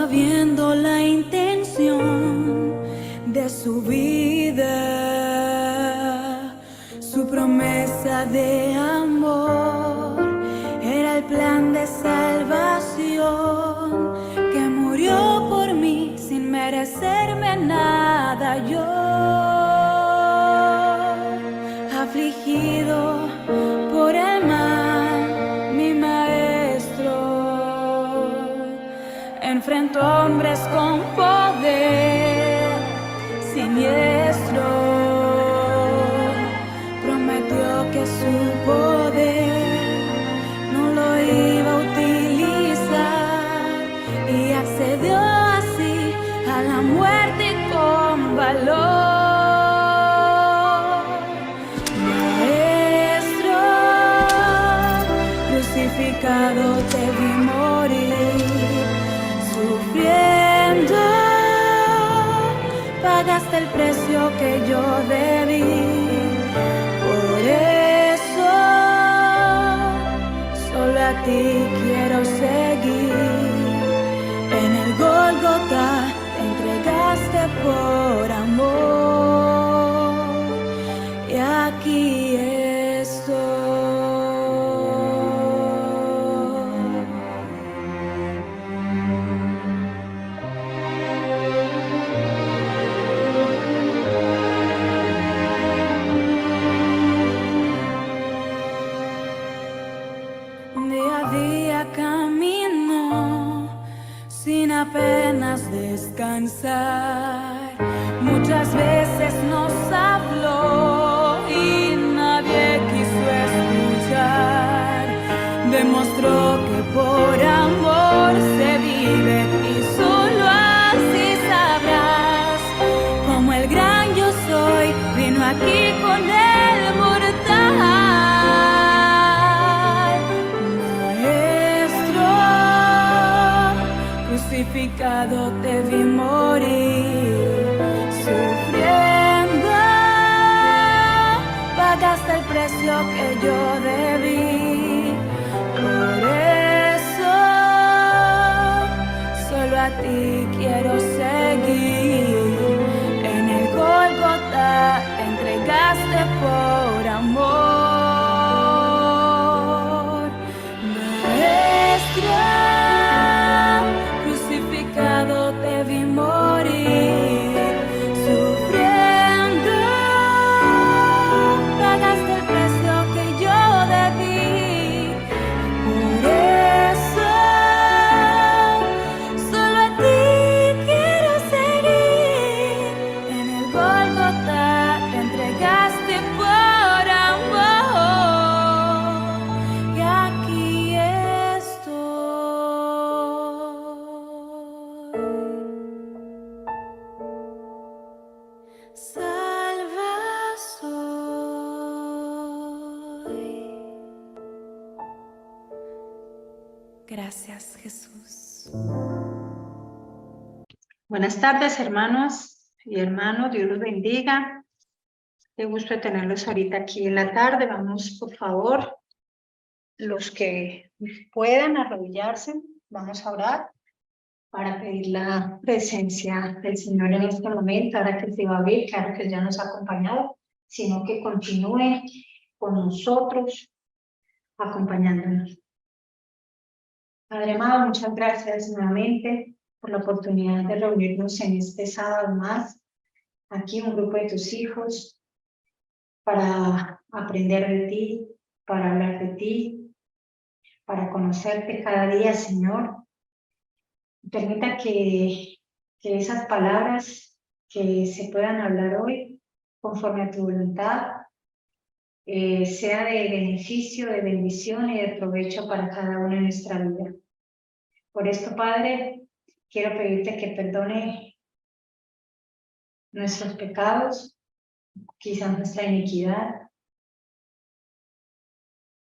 sabiendo la intención de su vida, su promesa de amor era el plan de salvación, que murió por mí sin merecerme nada. Yo, afligido por el mal, mi maestro enfrentó hombres con poder siniestro. Prometió que su poder no lo iba a utilizar y accedió así a la muerte con valor. Maestro, crucificado te vi morir, sufriendo, pagaste el precio que yo debí. Por eso, solo a ti quiero seguir. En el Gólgota te entregaste por amor, y aquí estoy. Día a día caminó sin apenas descansar. Muchas veces nos habló y nadie quiso escuchar. Demostró que por amor se vive y solo así sabrás como el gran yo soy vino aquí con el mortal. Crucificado te vi morir, sufriendo, pagaste el precio que yo debí. Por eso, solo a ti quiero seguir. En el Gólgota te entregaste por amor. Maestro, te vi morir, sufriendo, pagaste el precio que yo debí. Por eso, solo a ti quiero seguir. En el Gólgota te entregaste por amor, y aquí salva soy. Gracias, Jesús. Buenas tardes, hermanos y hermanos. Dios los bendiga. Qué gusto tenerlos ahorita aquí en la tarde. Vamos, por favor, los que puedan arrodillarse, vamos a orar para pedir la presencia del Señor en este momento. Ahora que se va a ver, claro que ya nos ha acompañado, sino que continúe con nosotros, acompañándonos. Padre amado, muchas gracias nuevamente por la oportunidad de reunirnos en este sábado más, aquí un grupo de tus hijos, para aprender de ti, para hablar de ti, para conocerte cada día, Señor. Permita que esas palabras que se puedan hablar hoy, conforme a tu voluntad, sea de beneficio, de bendición y de provecho para cada uno de nuestra vida. Por esto, Padre, quiero pedirte que perdone nuestros pecados, quizás nuestra iniquidad.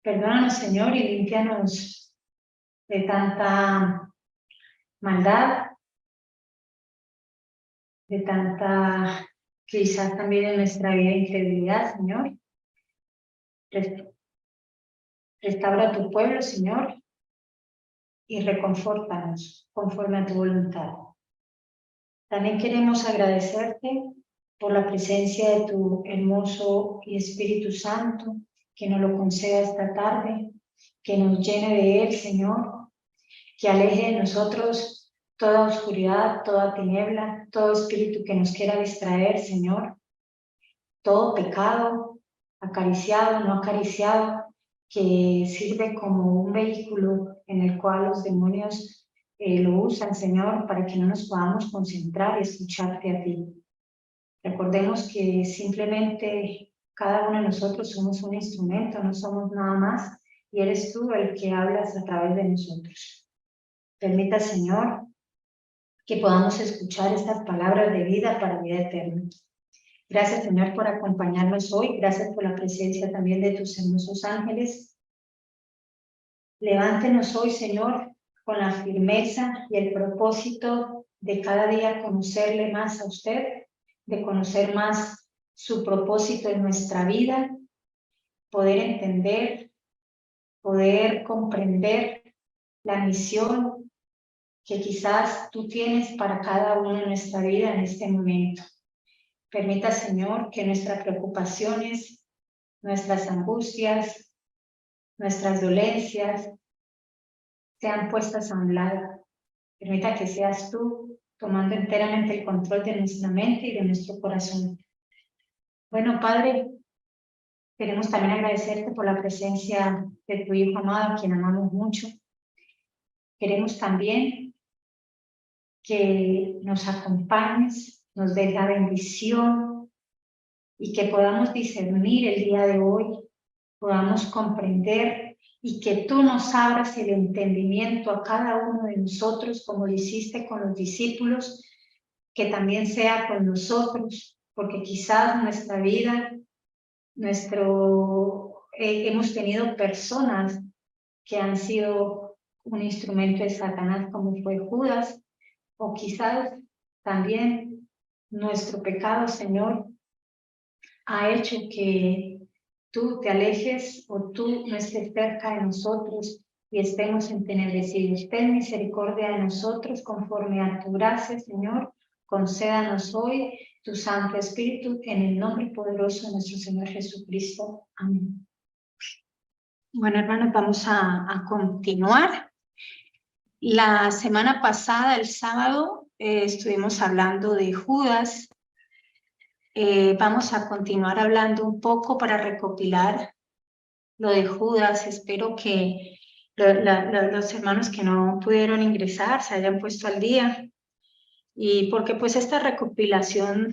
Perdónanos, Señor, y límpianos de tanta maldad, de tanta, quizás también en nuestra vida, infidelidad, Señor. Restaura tu pueblo, Señor. y reconfórtanos conforme a tu voluntad. También queremos agradecerte por la presencia de tu hermoso y Espíritu Santo, que nos lo conceda esta tarde, que nos llene de él, Señor, que aleje de nosotros toda oscuridad, toda tiniebla, todo espíritu que nos quiera distraer, Señor, todo pecado, acariciado, no acariciado, que sirve como un vehículo en el cual los demonios lo usan, Señor, para que no nos podamos concentrar y escucharte a ti. Recordemos que simplemente cada uno de nosotros somos un instrumento, no somos nada más, y eres tú el que hablas a través de nosotros. Permita, Señor, que podamos escuchar estas palabras de vida para vida eterna. Gracias, Señor, por acompañarnos hoy. Gracias por la presencia también de tus hermosos ángeles. Levántenos hoy, Señor, con la firmeza y el propósito de cada día conocerle más a usted, de conocer más su propósito en nuestra vida, poder entender, poder comprender la misión que quizás tú tienes para cada uno de nuestra vida en este momento. Permita, Señor, que nuestras preocupaciones, nuestras angustias, nuestras dolencias sean puestas a un lado. Permita que seas tú tomando enteramente el control de nuestra mente y de nuestro corazón. Bueno, Padre, queremos también agradecerte por la presencia de tu Hijo amado, a quien amamos mucho. Queremos también que nos acompañes, nos des la bendición y que podamos discernir el día de hoy, podamos comprender y que tú nos abras el entendimiento a cada uno de nosotros, como lo hiciste con los discípulos, que también sea con nosotros, porque quizás nuestra vida, hemos tenido personas que han sido un instrumento de Satanás, como fue Judas, o quizás también nuestro pecado, Señor, ha hecho que tú te alejes o tú no estés cerca de nosotros y estemos entenebrecidos. Ten misericordia de nosotros conforme a tu gracia, Señor. Concédanos hoy tu Santo Espíritu en el nombre poderoso de nuestro Señor Jesucristo. Amén. Bueno, hermanos, vamos a continuar. La semana pasada, el sábado, estuvimos hablando de Judas. Vamos a continuar hablando un poco para recopilar lo de Judas. Espero que los hermanos que no pudieron ingresar se hayan puesto al día. Y porque pues esta recopilación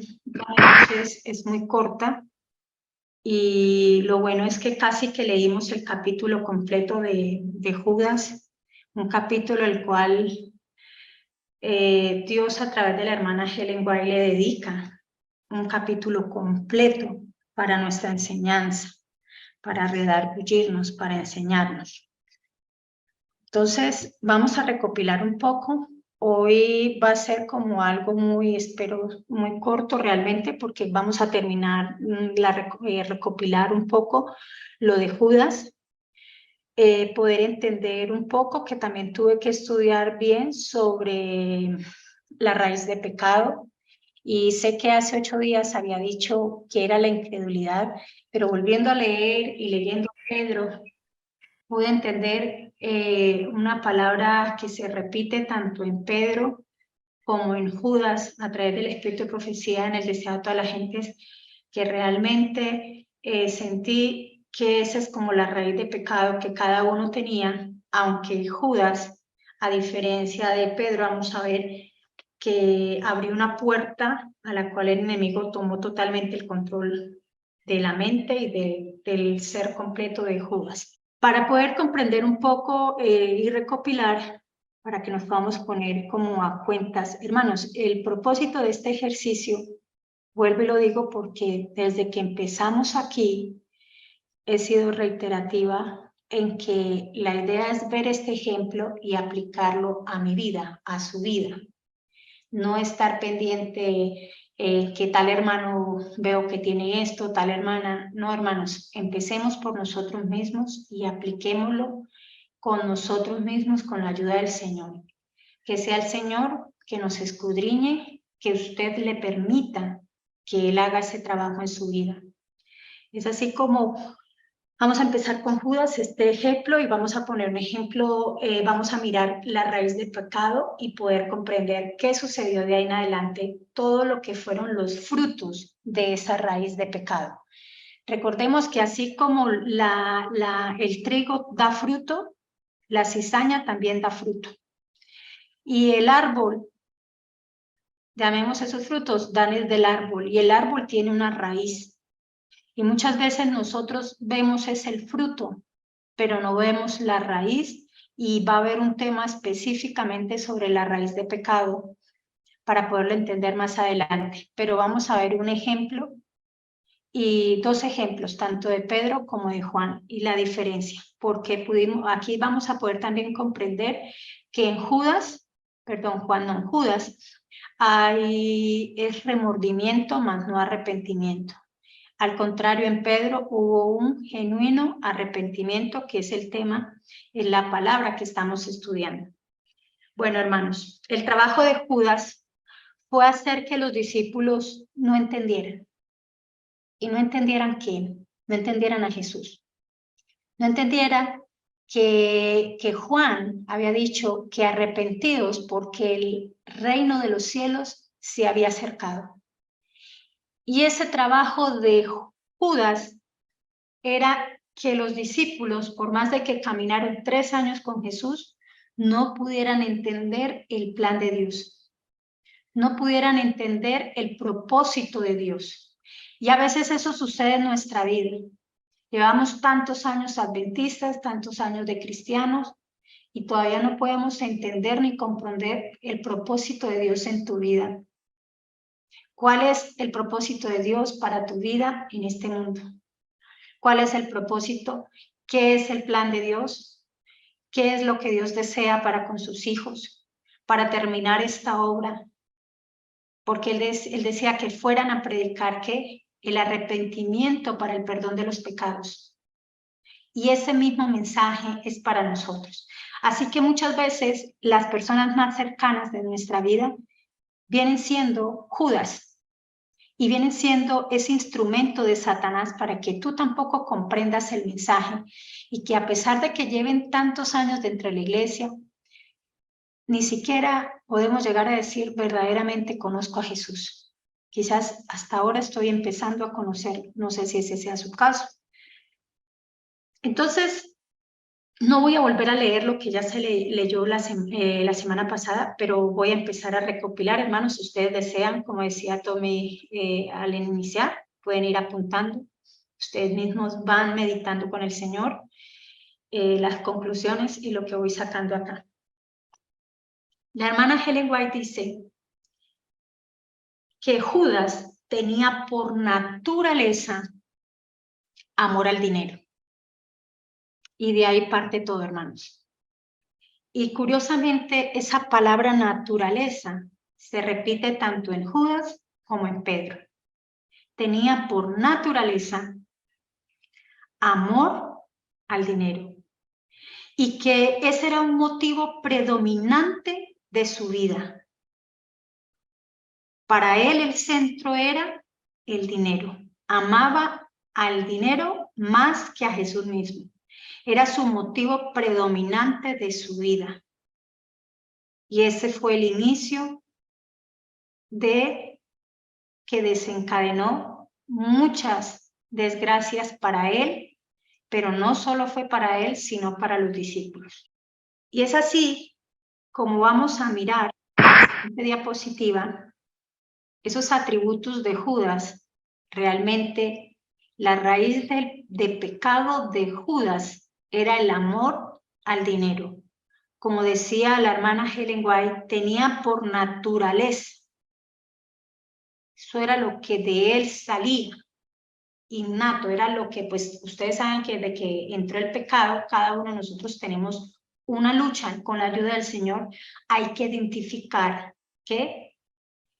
es muy corta. Y lo bueno es que casi que leímos el capítulo completo de Judas. Un capítulo el cual Dios a través de la hermana Helen White le dedica un capítulo completo para nuestra enseñanza, para redarguirnos, para enseñarnos. Entonces, vamos a recopilar un poco. Hoy va a ser como algo espero, muy corto realmente, porque vamos a terminar recopilar un poco lo de Judas. Poder entender un poco, que también tuve que estudiar bien sobre la raíz de pecado, y sé que hace 8 días había dicho que era la incredulidad, pero volviendo a leer y leyendo Pedro, pude entender una palabra que se repite tanto en Pedro como en Judas a través del Espíritu de Profecía en el deseo de todas las gentes, que realmente sentí que esa es como la raíz de pecado que cada uno tenía, aunque Judas, a diferencia de Pedro, vamos a ver que abrió una puerta a la cual el enemigo tomó totalmente el control de la mente y del ser completo de Judas. Para poder comprender un poco y recopilar, para que nos podamos poner como a cuentas, hermanos, el propósito de este ejercicio, vuelvo y lo digo porque desde que empezamos aquí, he sido reiterativa en que la idea es ver este ejemplo y aplicarlo a mi vida, a su vida. No estar pendiente que tal hermano veo que tiene esto, tal hermana. No, hermanos, empecemos por nosotros mismos y apliquémoslo con nosotros mismos con la ayuda del Señor. Que sea el Señor que nos escudriñe, que usted le permita que Él haga ese trabajo en su vida. Es así como vamos a empezar con Judas, este ejemplo, y vamos a poner un ejemplo, vamos a mirar la raíz del pecado y poder comprender qué sucedió de ahí en adelante, todo lo que fueron los frutos de esa raíz de pecado. Recordemos que así como el trigo da fruto, la cizaña también da fruto. Y el árbol, llamemos esos frutos, dan del árbol, y el árbol tiene una raíz. Y muchas veces nosotros vemos es el fruto, pero no vemos la raíz, y va a haber un tema específicamente sobre la raíz de pecado para poderlo entender más adelante. Pero vamos a ver un ejemplo y dos ejemplos, tanto de Pedro como de Juan, y la diferencia, porque aquí vamos a poder también comprender que en Judas, en Judas es remordimiento más no arrepentimiento. Al contrario, en Pedro hubo un genuino arrepentimiento, que es el tema, en la palabra que estamos estudiando. Bueno, hermanos, el trabajo de Judas fue hacer que los discípulos no entendieran. ¿Y no entendieran qué? No entendieran a Jesús. No entendieran que Juan había dicho que arrepentidos porque el reino de los cielos se había acercado. Y ese trabajo de Judas era que los discípulos, por más de que caminaron 3 años con Jesús, no pudieran entender el plan de Dios. No pudieran entender el propósito de Dios. Y a veces eso sucede en nuestra vida. Llevamos tantos años adventistas, tantos años de cristianos, y todavía no podemos entender ni comprender el propósito de Dios en tu vida. ¿Cuál es el propósito de Dios para tu vida en este mundo? ¿Cuál es el propósito? ¿Qué es el plan de Dios? ¿Qué es lo que Dios desea para con sus hijos? Para terminar esta obra. Porque él decía que fueran a predicar ¿qué? El arrepentimiento para el perdón de los pecados. Y ese mismo mensaje es para nosotros. Así que muchas veces las personas más cercanas de nuestra vida vienen siendo Judas y vienen siendo ese instrumento de Satanás para que tú tampoco comprendas el mensaje, y que a pesar de que lleven tantos años dentro de la iglesia, ni siquiera podemos llegar a decir verdaderamente conozco a Jesús. Quizás hasta ahora estoy empezando a conocer, no sé si ese sea su caso. Entonces, no voy a volver a leer lo que ya se leyó la semana pasada, pero voy a empezar a recopilar, hermanos. Si ustedes desean, como decía Tommy al iniciar, pueden ir apuntando. Ustedes mismos van meditando con el Señor las conclusiones y lo que voy sacando acá. La hermana Ellen White dice que Judas tenía por naturaleza amor al dinero. Y de ahí parte todo, hermanos. Y curiosamente, esa palabra naturaleza se repite tanto en Judas como en Pedro. Tenía por naturaleza amor al dinero. Y que ese era un motivo predominante de su vida. Para él el centro era el dinero. Amaba al dinero más que a Jesús mismo. Era su motivo predominante de su vida. Y ese fue el inicio de que desencadenó muchas desgracias para él, pero no solo fue para él, sino para los discípulos. Y es así como vamos a mirar en la siguiente diapositiva esos atributos de Judas. Realmente la raíz de pecado de Judas era el amor al dinero. Como decía la hermana Ellen White, tenía por naturaleza. Eso era lo que de él salía, innato, era lo que, pues, ustedes saben que desde que entró el pecado, cada uno de nosotros tenemos una lucha con la ayuda del Señor. Hay que identificar que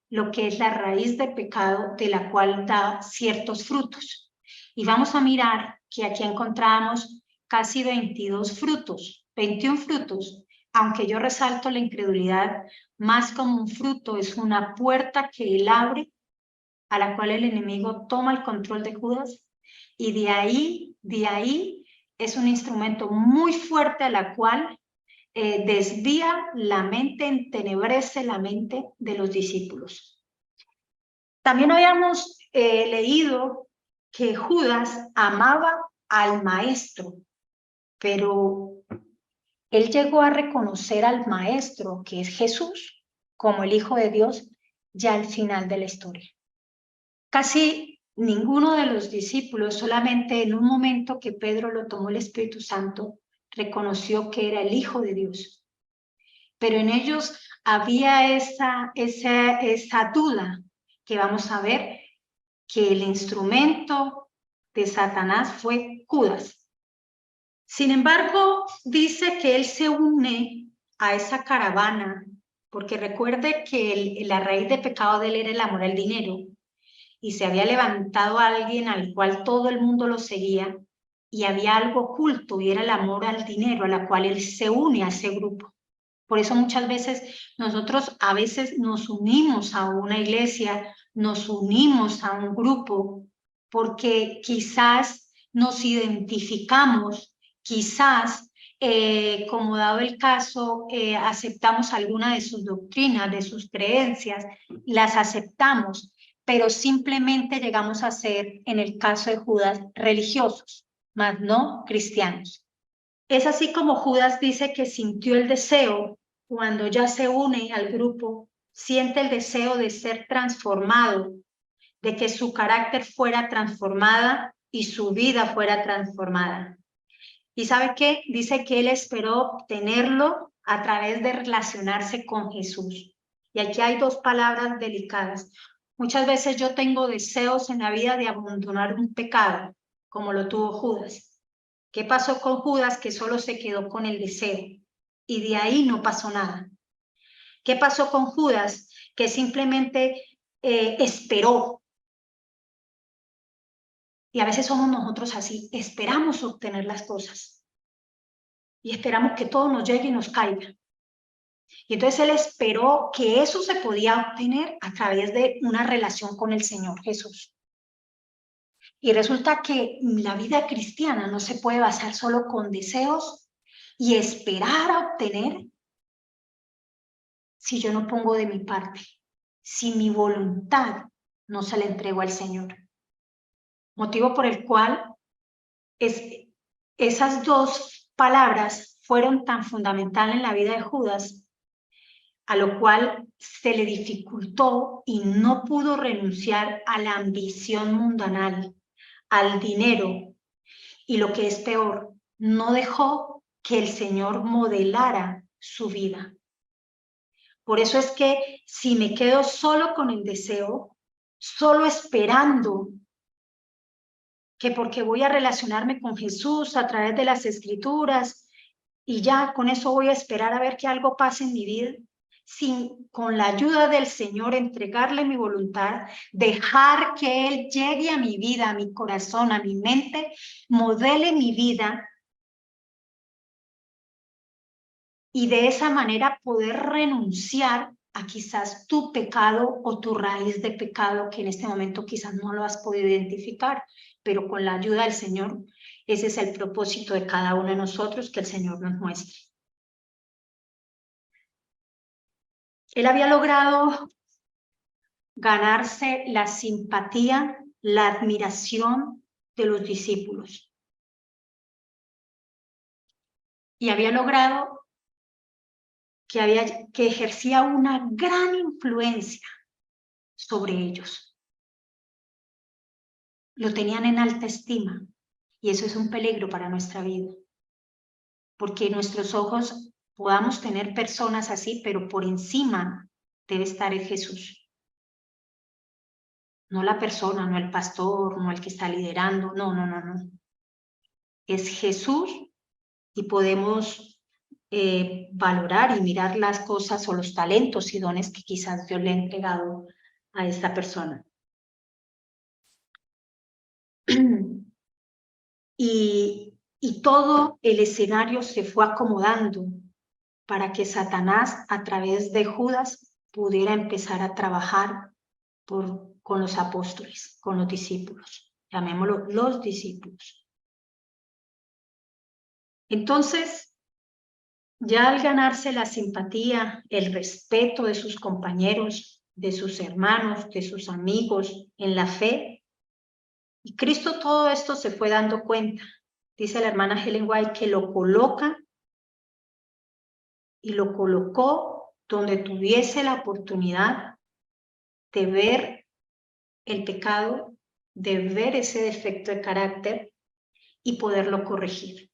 lo que es la raíz del pecado, de la cual da ciertos frutos. Y vamos a mirar que aquí encontramos casi 22 frutos. 21 frutos, aunque yo resalto la incredulidad, más como un fruto es una puerta que él abre, a la cual el enemigo toma el control de Judas, y de ahí es un instrumento muy fuerte a la cual desvía la mente, entenebrece la mente de los discípulos. También habíamos leído que Judas amaba al maestro, pero él llegó a reconocer al maestro, que es Jesús, como el Hijo de Dios, ya al final de la historia. Casi ninguno de los discípulos, solamente en un momento que Pedro lo tomó el Espíritu Santo, reconoció que era el Hijo de Dios. Pero en ellos había esa duda que vamos a ver, que el instrumento de Satanás fue Judas. Sin embargo, dice que él se une a esa caravana, porque recuerde que la raíz de pecado de él era el amor al dinero, y se había levantado alguien al cual todo el mundo lo seguía, y había algo oculto, y era el amor al dinero, a la cual él se une a ese grupo. Por eso muchas veces nosotros a veces nos unimos a una iglesia, nos unimos a un grupo, porque quizás nos identificamos, quizás, como dado el caso, aceptamos alguna de sus doctrinas, de sus creencias, las aceptamos, pero simplemente llegamos a ser, en el caso de Judas, religiosos, más no cristianos. Es así como Judas dice que sintió el deseo, cuando ya se une al grupo, siente el deseo de ser transformado, de que su carácter fuera transformada y su vida fuera transformada. ¿Y sabe qué? Dice que él esperó obtenerlo a través de relacionarse con Jesús. Y aquí hay dos palabras delicadas. Muchas veces yo tengo deseos en la vida de abandonar un pecado, como lo tuvo Judas. ¿Qué pasó con Judas? Que solo se quedó con el deseo y de ahí no pasó nada. ¿Qué pasó con Judas? Que simplemente esperó. Y a veces somos nosotros así, esperamos obtener las cosas y esperamos que todo nos llegue y nos caiga. Y entonces él esperó que eso se podía obtener a través de una relación con el Señor Jesús. Y resulta que la vida cristiana no se puede basar solo con deseos y esperar a obtener si yo no pongo de mi parte, si mi voluntad no se la entrego al Señor. Motivo por el cual esas dos palabras fueron tan fundamentales en la vida de Judas, a lo cual se le dificultó y no pudo renunciar a la ambición mundanal, al dinero, y lo que es peor, no dejó que el Señor modelara su vida. Por eso es que si me quedo solo con el deseo, solo esperando que porque voy a relacionarme con Jesús a través de las Escrituras y ya con eso voy a esperar a ver que algo pase en mi vida, sin con la ayuda del Señor entregarle mi voluntad, dejar que Él llegue a mi vida, a mi corazón, a mi mente, modele mi vida, y de esa manera poder renunciar a quizás tu pecado o tu raíz de pecado, que en este momento quizás no lo has podido identificar, pero con la ayuda del Señor, ese es el propósito de cada uno de nosotros, que el Señor nos muestre. Él había logrado ganarse la simpatía, la admiración de los discípulos. Y había logrado que ejercía una gran influencia sobre ellos. Lo tenían en alta estima, y eso es un peligro para nuestra vida, porque en nuestros ojos podamos tener personas así, pero por encima debe estar el Jesús. No la persona, no el pastor, no el que está liderando, no. Es Jesús, y podemos valorar y mirar las cosas o los talentos y dones que quizás Dios le ha entregado a esta persona. Y Y todo el escenario se fue acomodando para que Satanás, a través de Judas, pudiera empezar a trabajar con los apóstoles, con los discípulos. Llamémoslo los discípulos. Entonces, ya al ganarse la simpatía, el respeto de sus compañeros, de sus hermanos, de sus amigos en la fe, y Cristo todo esto se fue dando cuenta. Dice la hermana Ellen White que lo coloca y lo colocó donde tuviese la oportunidad de ver el pecado, de ver ese defecto de carácter y poderlo corregir.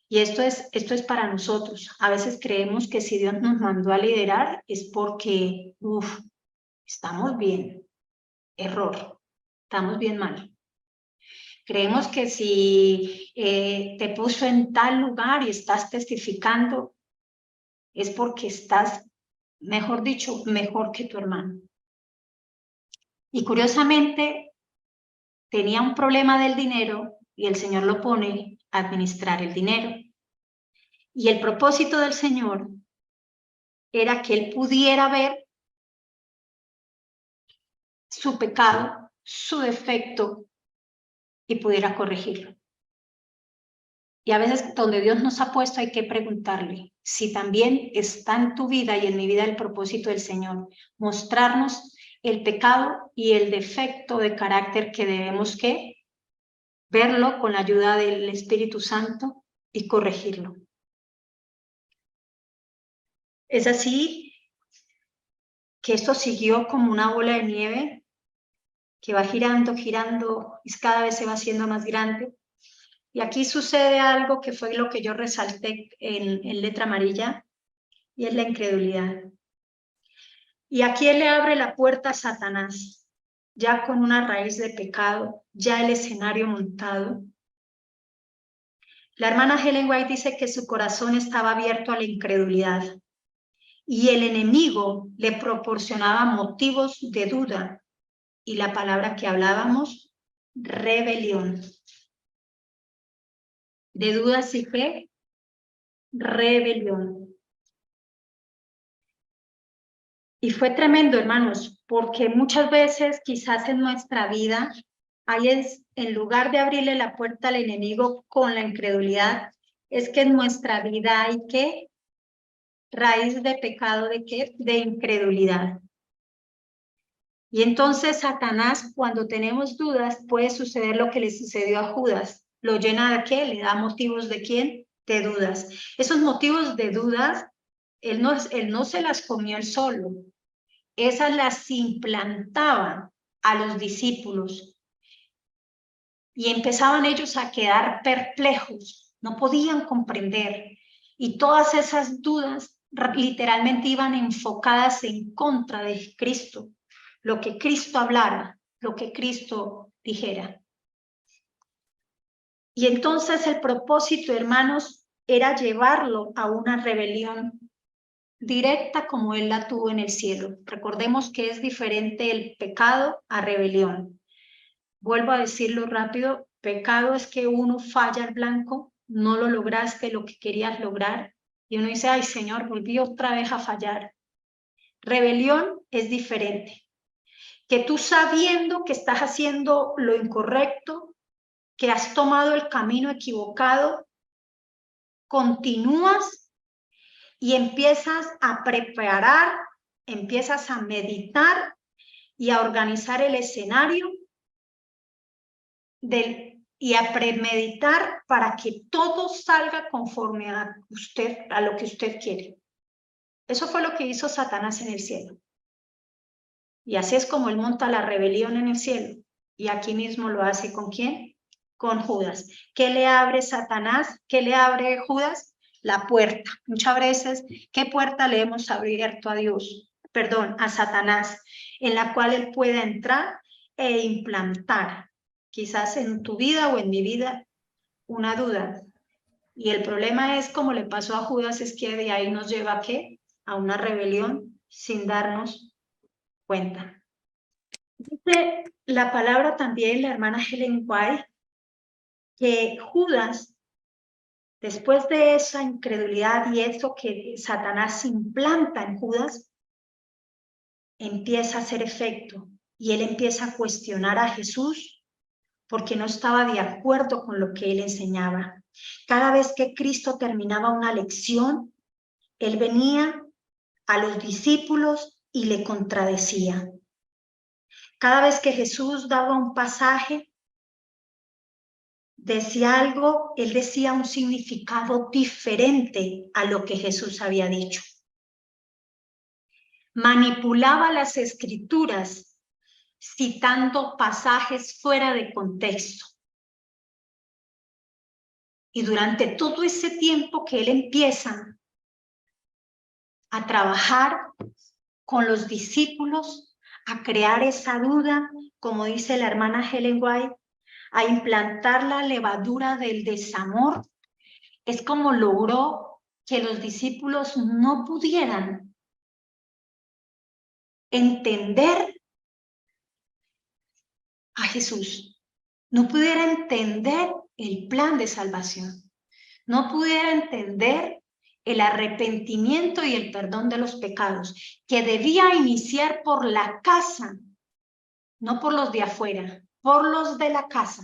Y esto es para nosotros. A veces creemos que si Dios nos mandó a liderar es porque, estamos bien. Error. Estamos bien mal. Creemos que si te puso en tal lugar y estás testificando, es porque estás, mejor dicho, mejor que tu hermano. Y curiosamente, tenía un problema del dinero y el Señor lo pone a administrar el dinero. Y el propósito del Señor era que él pudiera ver su pecado, su defecto y pudiera corregirlo. Y a veces donde Dios nos ha puesto hay que preguntarle si también está en tu vida y en mi vida el propósito del Señor, mostrarnos el pecado y el defecto de carácter que debemos que verlo con la ayuda del Espíritu Santo y corregirlo. Es así que esto siguió como una bola de nieve que va girando, girando y cada vez se va haciendo más grande. Y aquí sucede algo que fue lo que yo resalté en letra amarilla, y es la incredulidad. Y aquí él le abre la puerta a Satanás, ya con una raíz de pecado, ya el escenario montado. La hermana Ellen White dice que su corazón estaba abierto a la incredulidad y el enemigo le proporcionaba motivos de duda, y la palabra que hablábamos, rebelión. De dudas y fe, rebelión. Y fue tremendo, hermanos, porque muchas veces quizás en nuestra vida, ahí es, en lugar de abrirle la puerta al enemigo con la incredulidad, es que en nuestra vida hay que raíz de pecado, ¿de qué? De incredulidad. Y entonces Satanás, cuando tenemos dudas, puede suceder lo que le sucedió a Judas. ¿Lo llena de qué? Le da motivos de quién? De dudas. Esos motivos de dudas, él no se las comió él solo. Esas las implantaba a los discípulos. Y empezaban ellos a quedar perplejos. No podían comprender. Y todas esas dudas literalmente iban enfocadas en contra de Cristo. Lo que Cristo hablara, lo que Cristo dijera. Y entonces el propósito, hermanos, era llevarlo a una rebelión directa como él la tuvo en el cielo. Recordemos que es diferente el pecado a rebelión. Vuelvo a decirlo rápido, pecado es que uno falla al blanco, no lo lograste lo que querías lograr, y uno dice, ay Señor, volví otra vez a fallar. Rebelión es diferente. Que tú sabiendo que estás haciendo lo incorrecto, que has tomado el camino equivocado, continúas y empiezas a preparar, empiezas a meditar y a organizar el escenario y a premeditar para que todo salga conforme a lo que usted quiere. Eso fue lo que hizo Satanás en el cielo. Y así es como él monta la rebelión en el cielo. Y aquí mismo lo hace ¿con quién? Con Judas. ¿Qué le abre Satanás? ¿Qué le abre Judas? La puerta. Muchas veces, ¿qué puerta le hemos abierto a Dios? Perdón, a Satanás, en la cual él puede entrar e implantar, quizás en tu vida o en mi vida, una duda. Y el problema es, como le pasó a Judas, es que de ahí nos lleva ¿a qué? A una rebelión sin darnos cuenta. Dice la palabra también la hermana Ellen White que Judas, después de esa incredulidad y eso que Satanás implanta en Judas, empieza a hacer efecto y él empieza a cuestionar a Jesús porque no estaba de acuerdo con lo que él enseñaba. Cada vez que Cristo terminaba una lección, él venía a los discípulos y le contradecía. Cada vez que Jesús daba un pasaje, decía algo, él decía un significado diferente a lo que Jesús había dicho. Manipulaba las escrituras citando pasajes fuera de contexto. Y durante todo ese tiempo que él empieza a trabajar con los discípulos, a crear esa duda, como dice la hermana Ellen White, a implantar la levadura del desamor, es como logró que los discípulos no pudieran entender a Jesús, no pudiera entender el plan de salvación, no pudiera entender el arrepentimiento y el perdón de los pecados, que debía iniciar por la casa, no por los de afuera, por los de la casa.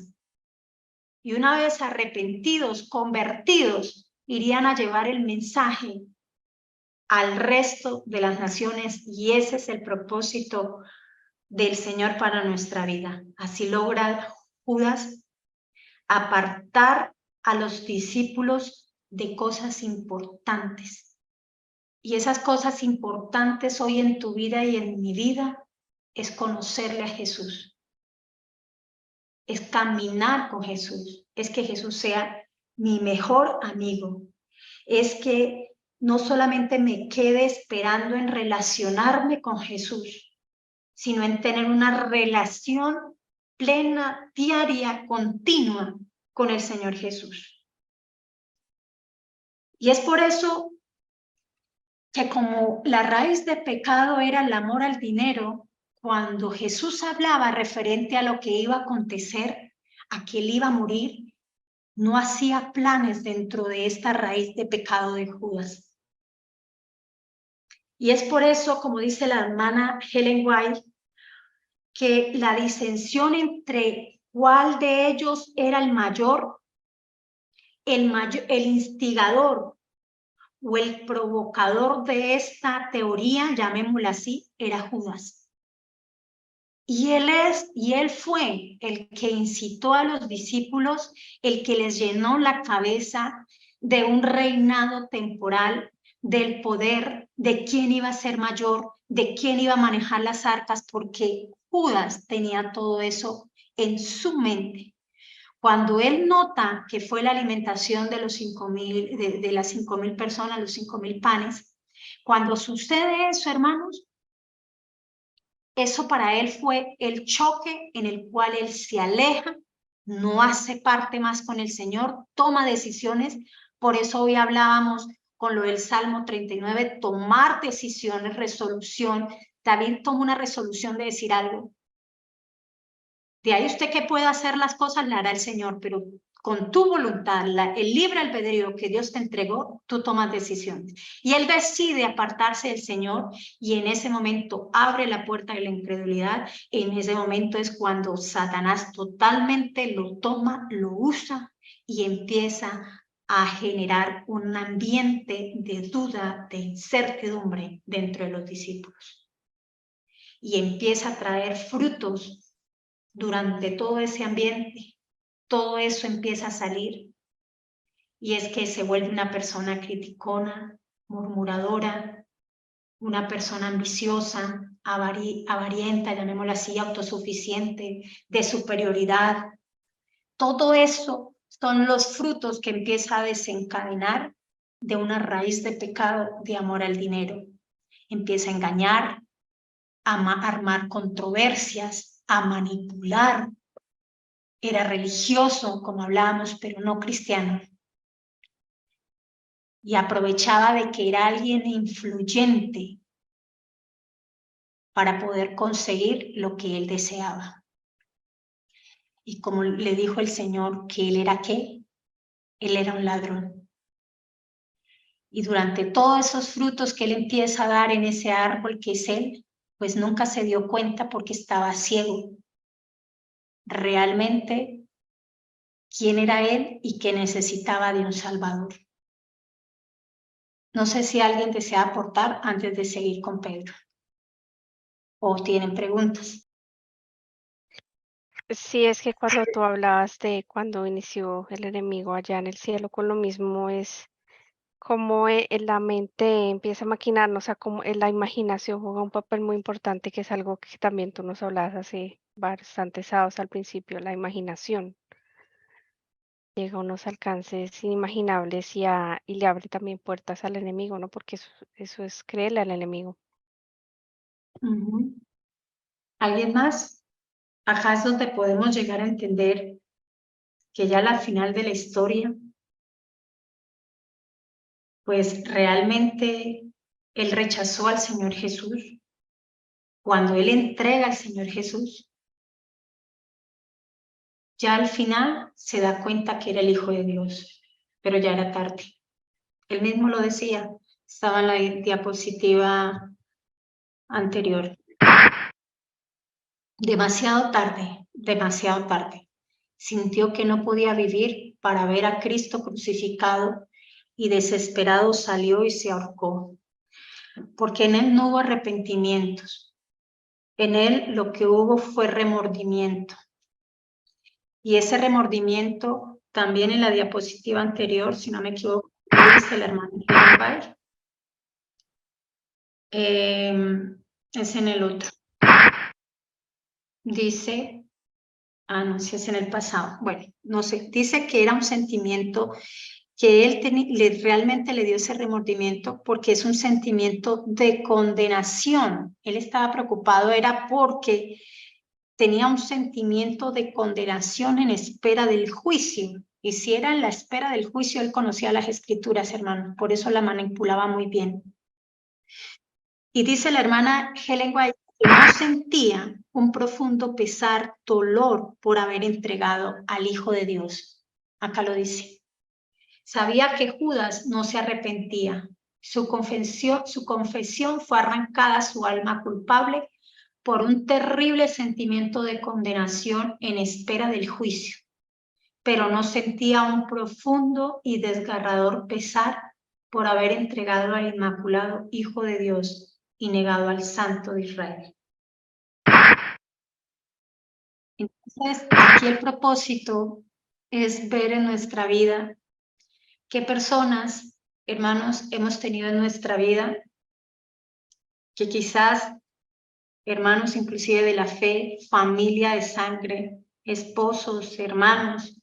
Y una vez arrepentidos, convertidos, irían a llevar el mensaje al resto de las naciones, y ese es el propósito del Señor para nuestra vida. Así logra Judas apartar a los discípulos de cosas importantes. Y esas cosas importantes hoy en tu vida y en mi vida es conocerle a Jesús, es caminar con Jesús, es que Jesús sea mi mejor amigo, es que no solamente me quede esperando en relacionarme con Jesús, sino en tener una relación plena, diaria, continua con el Señor Jesús. Y es por eso que como la raíz de pecado era el amor al dinero, cuando Jesús hablaba referente a lo que iba a acontecer, a que él iba a morir, no hacía planes dentro de esta raíz de pecado de Judas. Y es por eso, como dice la hermana Ellen White, que la disensión entre cuál de ellos era el mayor, el instigador o el provocador de esta teoría, llamémosla así, era Judas. Y él fue el que incitó a los discípulos, el que les llenó la cabeza de un reinado temporal, del poder, de quién iba a ser mayor, de quién iba a manejar las arcas, porque Judas tenía todo eso en su mente. Cuando él nota que fue la alimentación de los 5,000, de las 5,000 personas, los 5,000 panes, cuando sucede eso, hermanos, eso para él fue el choque en el cual él se aleja, no hace parte más con el Señor, toma decisiones. Por eso hoy hablábamos con lo del Salmo 39, tomar decisiones, resolución. David tomó una resolución de decir algo. De ahí usted que pueda hacer las cosas, la hará el Señor, pero con tu voluntad, el libre albedrío que Dios te entregó, tú tomas decisiones. Y él decide apartarse del Señor y en ese momento abre la puerta de la incredulidad. En ese momento es cuando Satanás totalmente lo toma, lo usa y empieza a generar un ambiente de duda, de incertidumbre dentro de los discípulos. Y empieza a traer frutos durante todo ese ambiente. Todo eso empieza a salir y es que se vuelve una persona criticona, murmuradora, una persona ambiciosa, avarienta, llamémosla así, autosuficiente, de superioridad. Todo eso son los frutos que empieza a desencadenar de una raíz de pecado de amor al dinero. Empieza a engañar, a armar controversias, a manipular. Era religioso, como hablábamos, pero no cristiano. Y aprovechaba de que era alguien influyente para poder conseguir lo que él deseaba. y como le dijo el Señor que él era ¿qué? Él era un ladrón. Y durante todos esos frutos que él empieza a dar en ese árbol que es él, pues nunca se dio cuenta porque estaba ciego. Realmente, quién era él y que necesitaba de un Salvador. No sé si alguien desea aportar antes de seguir con Pedro. ¿O tienen preguntas? Sí, es que cuando tú hablabas de cuando inició el enemigo allá en el cielo con lo mismo es como la mente empieza a maquinarnos, o sea, como la imaginación juega un papel muy importante, que es algo que también tú nos hablabas hace bastantes sábados al principio, la imaginación llega a unos alcances inimaginables y le abre también puertas al enemigo, ¿no? Porque eso es creerle al enemigo. ¿Alguien más? Acá es donde podemos llegar a entender que ya al final de la historia, pues realmente él rechazó al Señor Jesús. Cuando él entrega al Señor Jesús, ya al final se da cuenta que era el Hijo de Dios, pero ya era tarde. Él mismo lo decía, estaba en la diapositiva anterior. Demasiado tarde, demasiado tarde. Sintió que no podía vivir para ver a Cristo crucificado y desesperado salió y se ahorcó. Porque en él no hubo arrepentimientos. En él lo que hubo fue remordimiento. Y ese remordimiento, también en la diapositiva anterior, si no me equivoco, dice el hermano Hillenbach, es en el otro. Dice, no sé si es en el pasado, bueno, no sé, dice que era un sentimiento que él realmente le dio ese remordimiento porque es un sentimiento de condenación. Él estaba preocupado, era porque tenía un sentimiento de condenación en espera del juicio. Y si era en la espera del juicio, él conocía las escrituras, hermano, por eso la manipulaba muy bien. Y dice la hermana Helen White que no sentía un profundo pesar, dolor por haber entregado al Hijo de Dios. Acá lo dice. Sabía que Judas no se arrepentía. Su confesión fue arrancada a su alma culpable por un terrible sentimiento de condenación en espera del juicio, pero no sentía un profundo y desgarrador pesar por haber entregado al Inmaculado Hijo de Dios y negado al Santo de Israel. Entonces, aquí el propósito es ver en nuestra vida qué personas, hermanos, hemos tenido en nuestra vida que quizás, hermanos inclusive de la fe, familia de sangre, esposos, hermanos,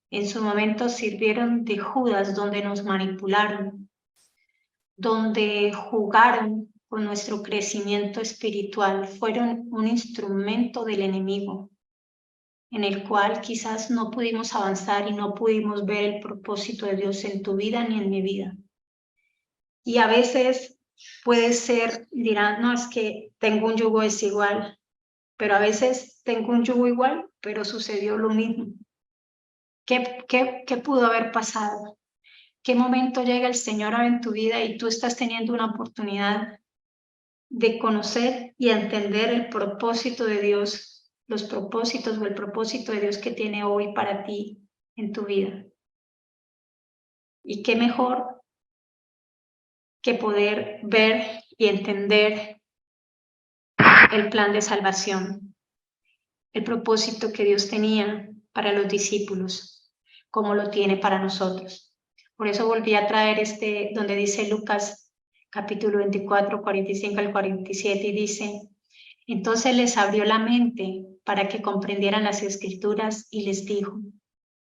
en su momento sirvieron de Judas, donde nos manipularon, donde jugaron con nuestro crecimiento espiritual, fueron un instrumento del enemigo, en el cual quizás no pudimos avanzar y no pudimos ver el propósito de Dios en tu vida ni en mi vida. Y a veces puede ser, dirán, no, es que tengo un yugo desigual, pero a veces tengo un yugo igual, pero sucedió lo mismo. ¿Qué pudo haber pasado? ¿Qué momento llega el Señor en tu vida y tú estás teniendo una oportunidad de conocer y entender el propósito de Dios, los propósitos o el propósito de Dios que tiene hoy para ti en tu vida? Y qué mejor que poder ver y entender el plan de salvación, el propósito que Dios tenía para los discípulos, como lo tiene para nosotros. Por eso volví a traer donde dice Lucas capítulo 24, 45 al 47, y dice, entonces les abrió la mente para que comprendieran las escrituras y les dijo,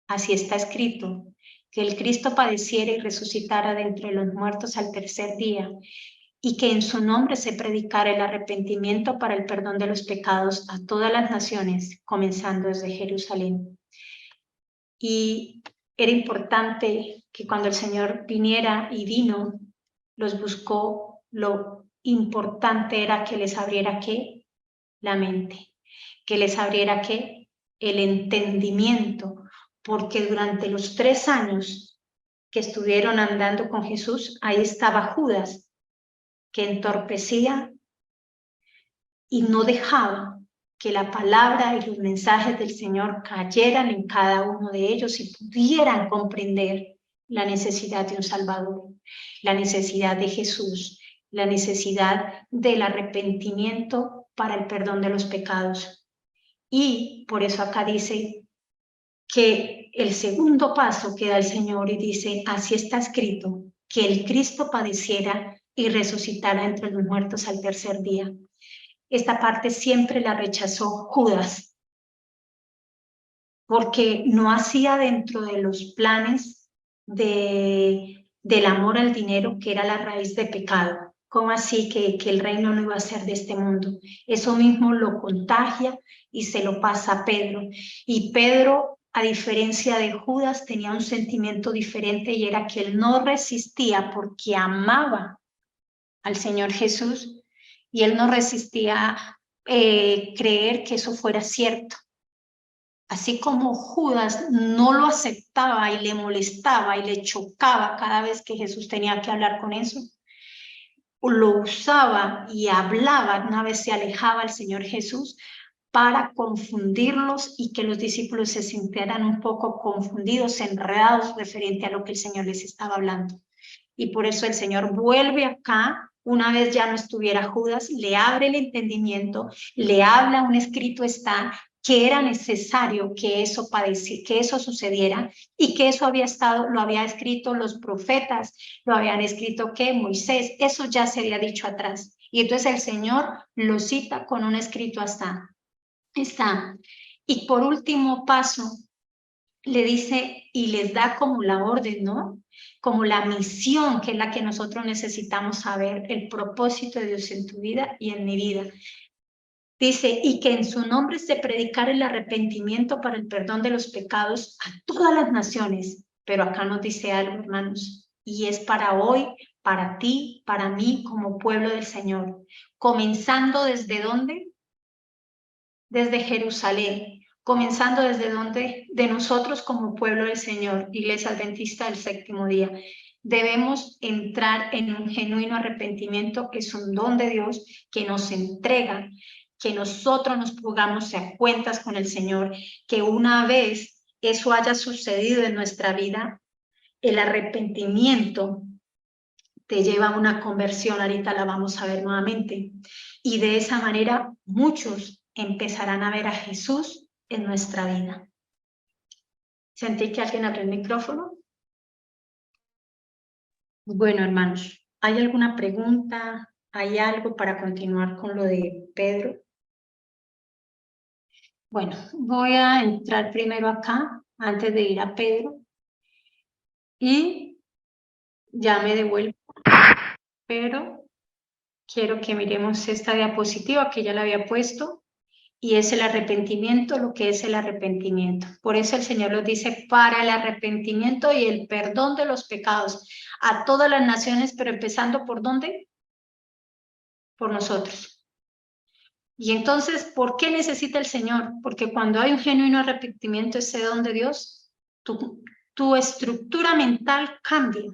así está escrito, que el Cristo padeciera y resucitara de entre los muertos al tercer día, y que en su nombre se predicara el arrepentimiento para el perdón de los pecados a todas las naciones, comenzando desde Jerusalén. Y era importante que cuando el Señor viniera y vino, los buscó, lo importante era que les abriera ¿qué? La mente, que les abriera ¿qué? el entendimiento, porque durante los 3 años que estuvieron andando con Jesús, ahí estaba Judas, que entorpecía y no dejaba que la palabra y los mensajes del Señor cayeran en cada uno de ellos y pudieran comprender la necesidad de un Salvador, la necesidad de Jesús, la necesidad del arrepentimiento para el perdón de los pecados. Y por eso acá dice que el segundo paso que da el Señor y dice, así está escrito, que el Cristo padeciera y resucitara entre los muertos al tercer día. Esta parte siempre la rechazó Judas, porque no hacía dentro de los planes del amor al dinero, que era la raíz de pecado. ¿Cómo así que el reino no iba a ser de este mundo? Eso mismo lo contagia y se lo pasa a Pedro. Y Pedro, a diferencia de Judas, tenía un sentimiento diferente y era que él no resistía porque amaba al Señor Jesús y él no resistía creer que eso fuera cierto. Así como Judas no lo aceptaba y le molestaba y le chocaba cada vez que Jesús tenía que hablar con eso, lo usaba y hablaba, una vez se alejaba el Señor Jesús para confundirlos y que los discípulos se sintieran un poco confundidos, enredados referente a lo que el Señor les estaba hablando. Y por eso el Señor vuelve acá, una vez ya no estuviera Judas, le abre el entendimiento, le habla, un escrito está, que era necesario que eso sucediera y que eso lo había escrito los profetas, lo habían escrito que Moisés, eso ya se había dicho atrás. Y entonces el Señor lo cita con un escrito está. Y por último paso, le dice y les da como la orden, ¿no? Como la misión, que es la que nosotros necesitamos saber, el propósito de Dios en tu vida y en mi vida. Dice, y que en su nombre se predicara el arrepentimiento para el perdón de los pecados a todas las naciones. Pero acá nos dice algo, hermanos, y es para hoy, para ti, para mí, como pueblo del Señor. Comenzando ¿desde dónde? Desde Jerusalén. Comenzando desde dónde? De nosotros como pueblo del Señor, Iglesia Adventista del Séptimo Día. Debemos entrar en un genuino arrepentimiento, que es un don de Dios que nos entrega, que nosotros nos pongamos a cuentas con el Señor, que una vez eso haya sucedido en nuestra vida, el arrepentimiento te lleva a una conversión, ahorita la vamos a ver nuevamente, y de esa manera muchos empezarán a ver a Jesús en nuestra vida. ¿Sentí que alguien abrió el micrófono? Bueno, hermanos, ¿hay alguna pregunta? ¿Hay algo para continuar con lo de Pedro? Bueno, voy a entrar primero acá, antes de ir a Pedro, y ya me devuelvo, pero quiero que miremos esta diapositiva que ya la había puesto, y es el arrepentimiento, lo que es el arrepentimiento. Por eso el Señor nos dice, para el arrepentimiento y el perdón de los pecados a todas las naciones, pero empezando ¿por dónde? Por nosotros. Y entonces, ¿por qué necesita el Señor? Porque cuando hay un genuino arrepentimiento, ese don de Dios, tu estructura mental cambia.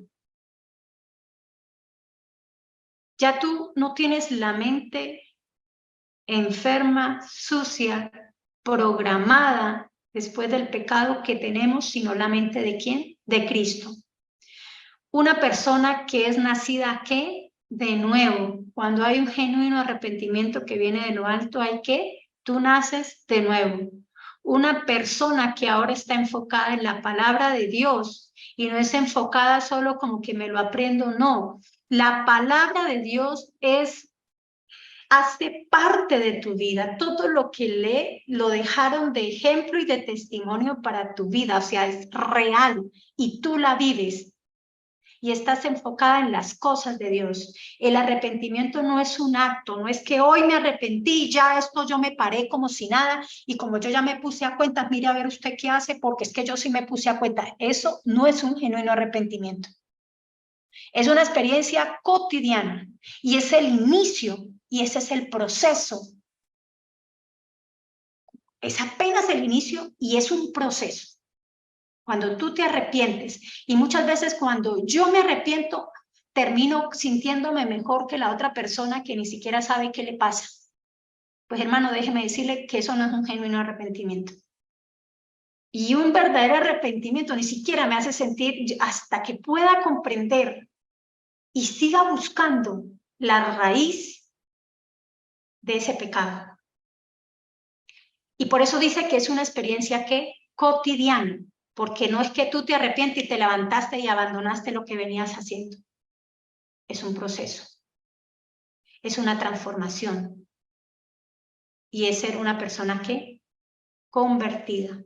Ya tú no tienes la mente enferma, sucia, programada después del pecado que tenemos, sino la mente ¿de quién? De Cristo. Una persona que es nacida, ¿qué? De nuevo. Cuando hay un genuino arrepentimiento que viene de lo alto, hay que tú naces de nuevo. Una persona que ahora está enfocada en la palabra de Dios y no es enfocada solo como que me lo aprendo, no. La palabra de Dios hace parte de tu vida. Todo lo que lee lo dejaron de ejemplo y de testimonio para tu vida, o sea, es real y tú la vives y estás enfocada en las cosas de Dios. El arrepentimiento no es un acto, no es que hoy me arrepentí, ya esto yo me paré como si nada y como yo ya me puse a cuenta, mire a ver usted qué hace, porque es que yo sí me puse a cuenta. Eso no es un genuino arrepentimiento. Es una experiencia cotidiana y es el inicio y ese es el proceso Es apenas el inicio y es un proceso. Cuando tú te arrepientes, y muchas veces cuando yo me arrepiento, termino sintiéndome mejor que la otra persona que ni siquiera sabe qué le pasa. Pues hermano, déjeme decirle que eso no es un genuino arrepentimiento. Y un verdadero arrepentimiento ni siquiera me hace sentir hasta que pueda comprender y siga buscando la raíz de ese pecado. Y por eso dice que es una experiencia que cotidiana, porque no es que tú te arrepientes y te levantaste y abandonaste lo que venías haciendo. Es un proceso, es una transformación y es ser una persona que convertida.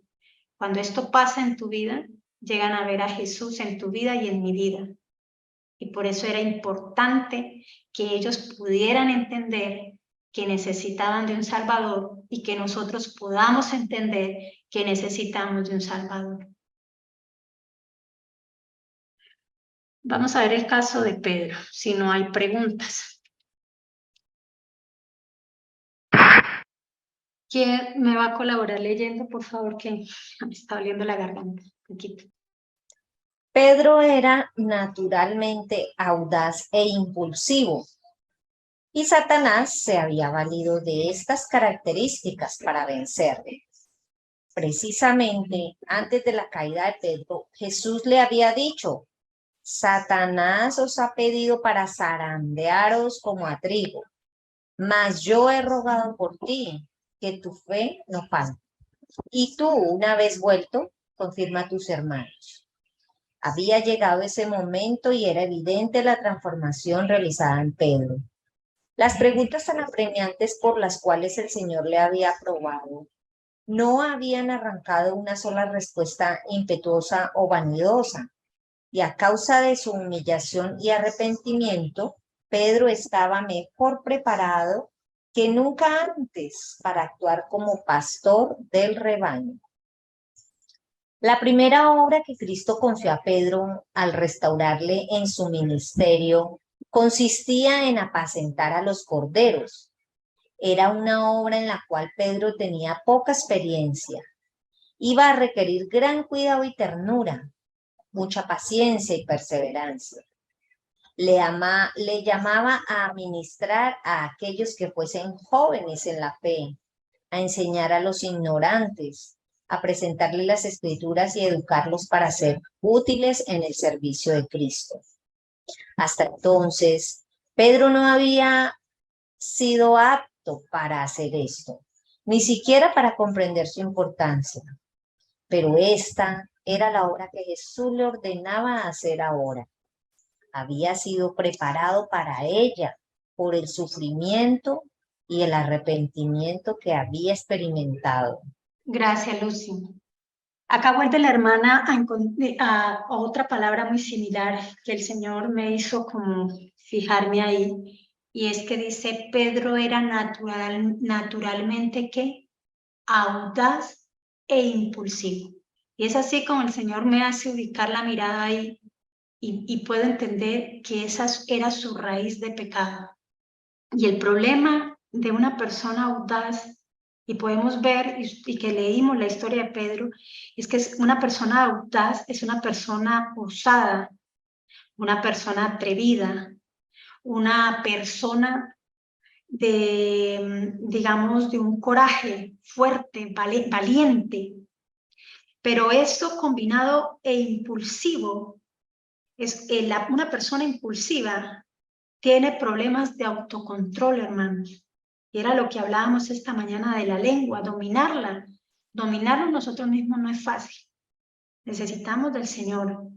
Cuando esto pasa en tu vida, llegan a ver a Jesús en tu vida y en mi vida. Y por eso era importante que ellos pudieran entender que necesitaban de un Salvador y que nosotros podamos entender que necesitamos de un Salvador. Vamos a ver el caso de Pedro, si no hay preguntas. ¿Quién me va a colaborar leyendo, por favor, que me está doliendo la garganta? Un poquito. Pedro era naturalmente audaz e impulsivo, y Satanás se había valido de estas características para vencerle. Precisamente antes de la caída de Pedro, Jesús le había dicho: Satanás os ha pedido para zarandearos como a trigo, mas yo he rogado por ti, que tu fe no falte. Y tú, una vez vuelto, confirma a tus hermanos. Había llegado ese momento y era evidente la transformación realizada en Pedro. Las preguntas tan apremiantes por las cuales el Señor le había probado no habían arrancado una sola respuesta impetuosa o vanidosa, y a causa de su humillación y arrepentimiento, Pedro estaba mejor preparado que nunca antes para actuar como pastor del rebaño. La primera obra que Cristo confió a Pedro al restaurarle en su ministerio consistía en apacentar a los corderos. Era una obra en la cual Pedro tenía poca experiencia. Iba a requerir gran cuidado y ternura, mucha paciencia y perseverancia. Le llamaba a ministrar a aquellos que fuesen jóvenes en la fe, a enseñar a los ignorantes, a presentarle las escrituras y educarlos para ser útiles en el servicio de Cristo. Hasta entonces, Pedro no había sido apto para hacer esto, ni siquiera para comprender su importancia. Pero esta era la obra que Jesús le ordenaba hacer ahora. Había sido preparado para ella por el sufrimiento y el arrepentimiento que había experimentado. Gracias, Lucy. Acá vuelve la hermana a otra palabra muy similar que el Señor me hizo como fijarme ahí, y es que dice, Pedro era naturalmente ¿qué? Audaz e impulsivo. Y es así como el Señor me hace ubicar la mirada ahí y puedo entender que esa era su raíz de pecado. Y el problema de una persona audaz, y podemos ver, y que leímos la historia de Pedro, es que una persona audaz es una persona osada, una persona atrevida, una persona digamos, de un coraje fuerte, valiente. Pero eso combinado e impulsivo, una persona impulsiva tiene problemas de autocontrol, hermanos. Y era lo que hablábamos esta mañana de la lengua, dominarla. Dominarnos nosotros mismos no es fácil. Necesitamos del Señor.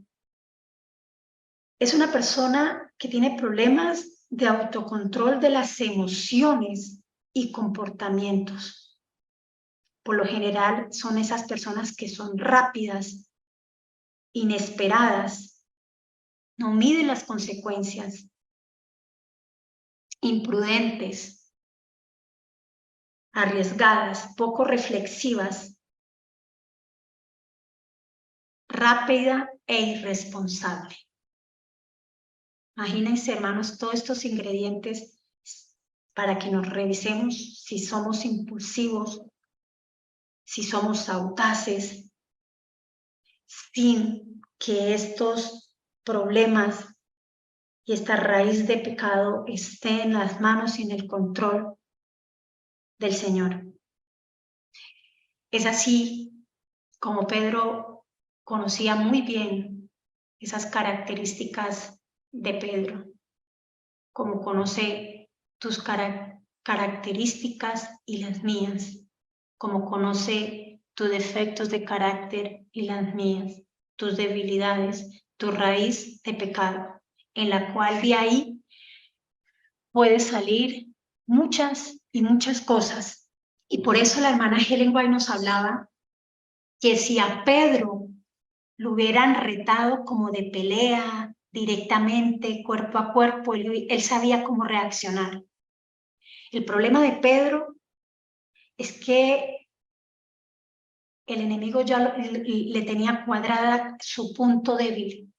Es una persona que tiene problemas de autocontrol de las emociones y comportamientos. Por lo general son esas personas que son rápidas, inesperadas, no miden las consecuencias, imprudentes, arriesgadas, poco reflexivas, rápida e irresponsable. Imagínense, hermanos, todos estos ingredientes para que nos revisemos si somos impulsivos si somos audaces, sin que estos problemas y esta raíz de pecado esté en las manos y en el control del Señor. Es así como Pedro conocía muy bien esas características de Pedro, como conoce tus características y las mías, como conoce tus defectos de carácter y las mías, tus debilidades, tu raíz de pecado, en la cual de ahí puede salir muchas y muchas cosas. Y por eso la hermana Helen White nos hablaba que si a Pedro lo hubieran retado como de pelea, directamente, cuerpo a cuerpo, él sabía cómo reaccionar. El problema de Pedro es que el enemigo ya le tenía cuadrada su punto débil,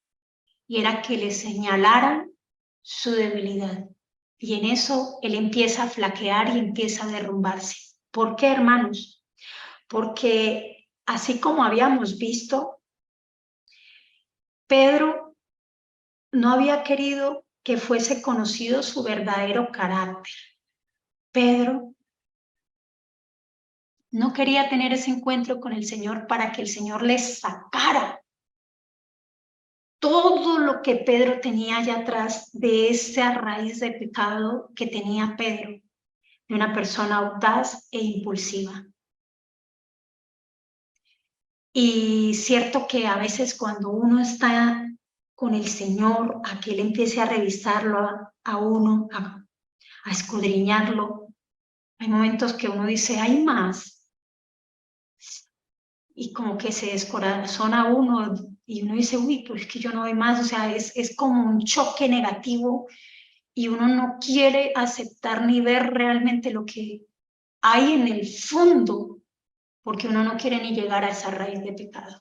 y era que le señalaran su debilidad. Y en eso él empieza a flaquear y empieza a derrumbarse. ¿Por qué, hermanos? Porque así como habíamos visto, Pedro no había querido que fuese conocido su verdadero carácter. Pedro no quería tener ese encuentro con el Señor para que el Señor le sacara todo lo que Pedro tenía allá atrás de esa raíz de pecado que tenía Pedro, de una persona audaz e impulsiva. Y cierto que a veces cuando uno está con el Señor, a que Él empiece a revisarlo a uno, a escudriñarlo, hay momentos que uno dice, hay más. Y como que se descorazona uno y uno dice, uy, pues es que yo no doy más. O sea, es como un choque negativo y uno no quiere aceptar ni ver realmente lo que hay en el fondo, porque uno no quiere ni llegar a esa raíz de pecado.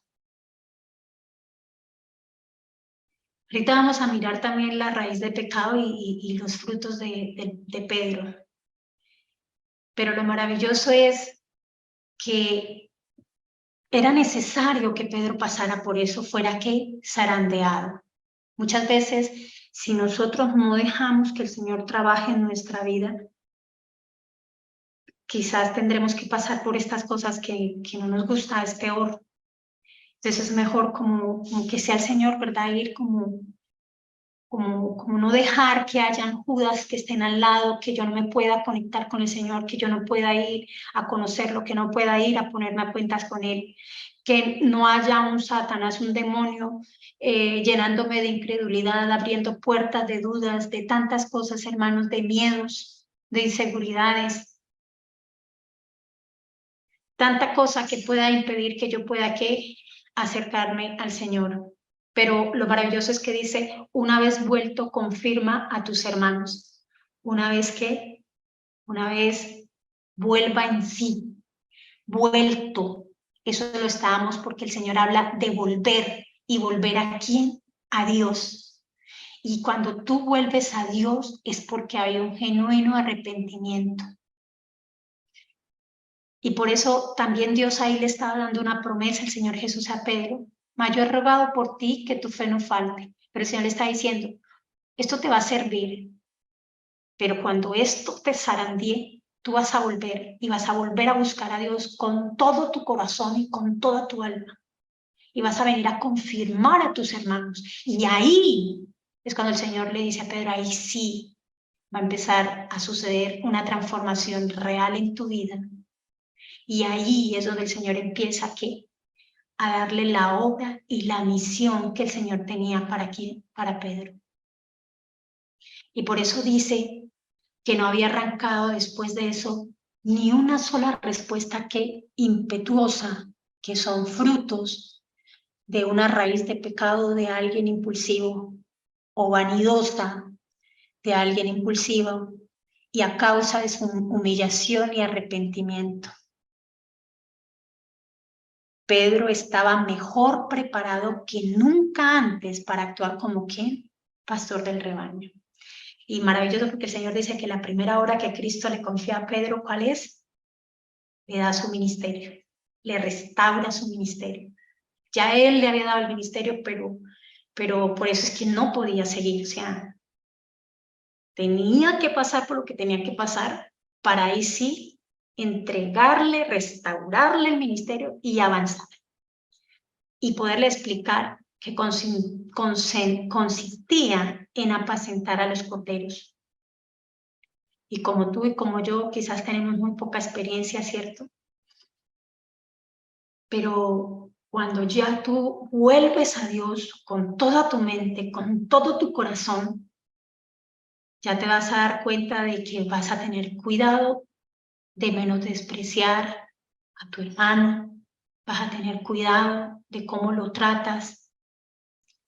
Ahorita vamos a mirar también la raíz de pecado y los frutos de Pedro. Pero lo maravilloso es que era necesario que Pedro pasara por eso, fuera que zarandeado. Muchas veces, si nosotros no dejamos que el Señor trabaje en nuestra vida, quizás tendremos que pasar por estas cosas que no nos gusta, es peor. Entonces es mejor como que sea el Señor, ¿verdad? Ir como no dejar que hayan Judas que estén al lado, que yo no me pueda conectar con el Señor, que yo no pueda ir a conocerlo, que no pueda ir a ponerme a cuentas con Él, que no haya un Satanás, un demonio llenándome de incredulidad, abriendo puertas de dudas, de tantas cosas, hermanos, de miedos, de inseguridades, tanta cosa que pueda impedir que yo pueda acercarme al Señor. Pero lo maravilloso es que dice, una vez vuelto, confirma a tus hermanos. Una vez vuelva en sí, vuelto. Eso lo estábamos porque el Señor habla de volver. ¿Y volver a quién? A Dios. Y cuando tú vuelves a Dios es porque hay un genuino arrepentimiento. Y por eso también Dios ahí le estaba dando una promesa al Señor Jesús a Pedro. Mas yo he rogado por ti que tu fe no falte. Pero el Señor le está diciendo, esto te va a servir. Pero cuando esto te zarandee, tú vas a volver y vas a volver a buscar a Dios con todo tu corazón y con toda tu alma. Y vas a venir a confirmar a tus hermanos. Y ahí es cuando el Señor le dice a Pedro, ahí sí va a empezar a suceder una transformación real en tu vida. Y ahí es donde el Señor empieza a darle la obra y la misión que el Señor tenía para Pedro. Y por eso dice que no había arrancado después de eso ni una sola respuesta impetuosa, que son frutos de una raíz de pecado de alguien impulsivo o vanidosa de alguien impulsivo y a causa de su humillación y arrepentimiento. Pedro estaba mejor preparado que nunca antes para actuar como ¿quién? Pastor del rebaño. Y maravilloso porque el Señor dice que la primera obra que Cristo le confía a Pedro, ¿cuál es? Le da su ministerio. le restaura su ministerio. Ya él le había dado el ministerio, pero por eso es que no podía seguir, o sea, tenía que pasar por lo que tenía que pasar para ahí sí entregarle, restaurarle el ministerio y avanzar. Y poderle explicar que consistía en apacentar a los corderos. Y como tú y como yo quizás tenemos muy poca experiencia, ¿cierto? Pero cuando ya tú vuelves a Dios con toda tu mente, con todo tu corazón, ya te vas a dar cuenta de que vas a tener cuidado de menospreciar a tu hermano, vas a tener cuidado de cómo lo tratas,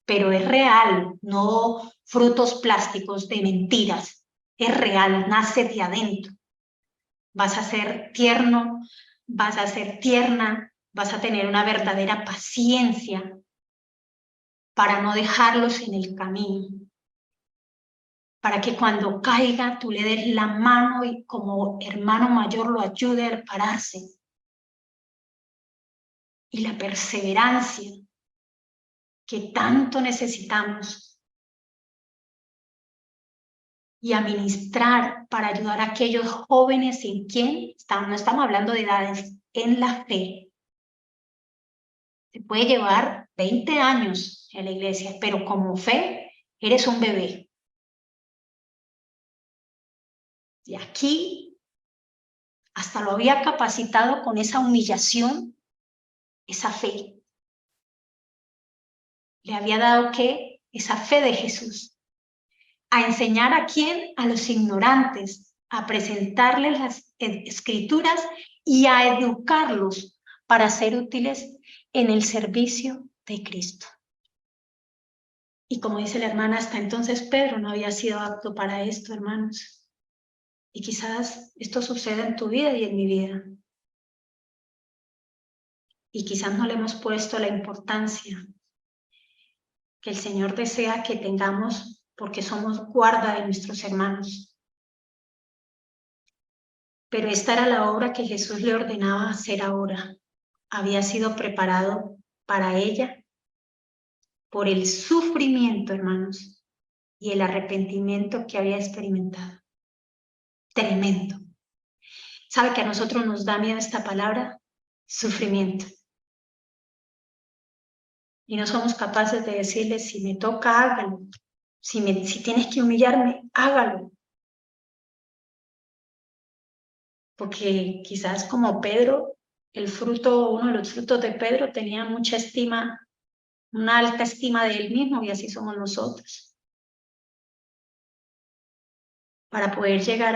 pero es real, no frutos plásticos de mentiras, es real, nace de adentro. Vas a ser tierno, vas a ser tierna, vas a tener una verdadera paciencia para no dejarlos en el camino, para que cuando caiga tú le des la mano y como hermano mayor lo ayude a pararse. Y la perseverancia que tanto necesitamos y administrar para ayudar a aquellos jóvenes en quien no estamos hablando de edades, en la fe. Te puede llevar 20 años en la iglesia, pero como fe eres un bebé. Y aquí hasta lo había capacitado con esa humillación, esa fe. Le había dado ¿qué? Esa fe de Jesús. A enseñar a quién, a los ignorantes, a presentarles las escrituras y a educarlos para ser útiles en el servicio de Cristo. Y como dice la hermana, hasta entonces Pedro no había sido apto para esto, hermanos. Y quizás esto suceda en tu vida y en mi vida. Y quizás no le hemos puesto la importancia que el Señor desea que tengamos porque somos guarda de nuestros hermanos. Pero esta era la obra que Jesús le ordenaba hacer ahora. Había sido preparado para ella por el sufrimiento, hermanos, y el arrepentimiento que había experimentado. Tremendo. ¿Sabe que a nosotros nos da miedo esta palabra? Sufrimiento. Y no somos capaces de decirle, si me toca, hágalo. Si tienes que humillarme, hágalo. Porque quizás como Pedro, uno de los frutos de Pedro tenía mucha estima, una alta estima de él mismo, y así somos nosotros. Para poder llegar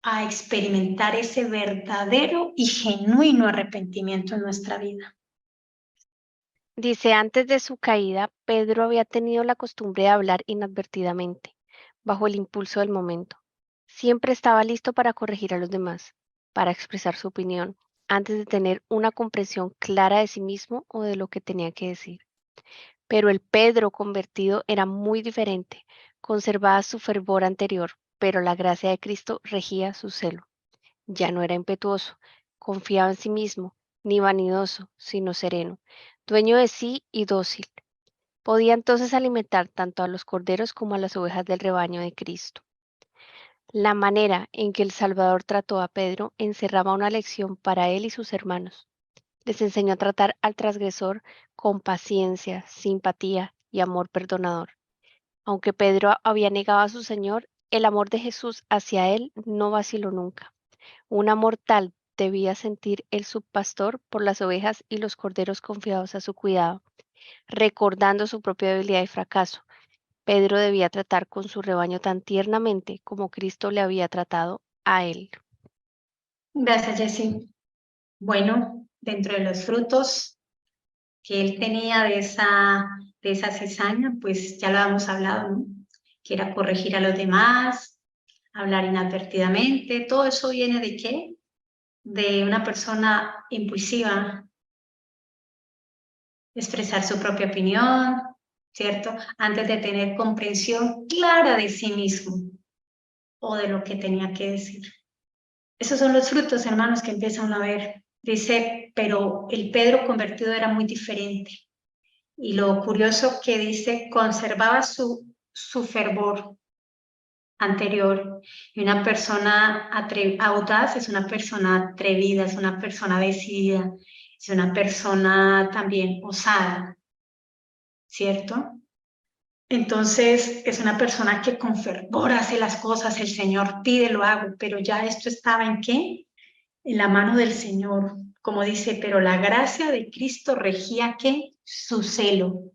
a experimentar ese verdadero y genuino arrepentimiento en nuestra vida. Dice, antes de su caída, Pedro había tenido la costumbre de hablar inadvertidamente, bajo el impulso del momento. Siempre estaba listo para corregir a los demás, para expresar su opinión, antes de tener una comprensión clara de sí mismo o de lo que tenía que decir. Pero el Pedro convertido era muy diferente, conservaba su fervor anterior, pero la gracia de Cristo regía su celo. Ya no era impetuoso, confiaba en sí mismo, ni vanidoso, sino sereno, dueño de sí y dócil. Podía entonces alimentar tanto a los corderos como a las ovejas del rebaño de Cristo. La manera en que el Salvador trató a Pedro encerraba una lección para él y sus hermanos. Les enseñó a tratar al transgresor con paciencia, simpatía y amor perdonador. Aunque Pedro había negado a su Señor, el amor de Jesús hacia él no vaciló nunca. Un amor tal debía sentir el subpastor por las ovejas y los corderos confiados a su cuidado. Recordando su propia debilidad y fracaso, Pedro debía tratar con su rebaño tan tiernamente como Cristo le había tratado a él. Gracias, Jessie. Bueno, dentro de los frutos que él tenía de esa cizaña, pues ya lo habíamos hablado, ¿no? Que era corregir a los demás, hablar inadvertidamente. Todo eso viene ¿de qué? De una persona impulsiva, expresar su propia opinión, ¿cierto? Antes de tener comprensión clara de sí mismo o de lo que tenía que decir. Esos son los frutos, hermanos, que empiezan a ver Dice, pero el Pedro convertido era muy diferente. Y lo curioso que dice, conservaba su fervor anterior. Y una persona audaz es una persona atrevida, es una persona decidida, es una persona también osada, ¿cierto? Entonces es una persona que con fervor hace las cosas, el Señor pide, lo hago, pero ya esto estaba ¿en qué? En la mano del Señor, como dice, pero la gracia de Cristo regía ¿qué? Su celo.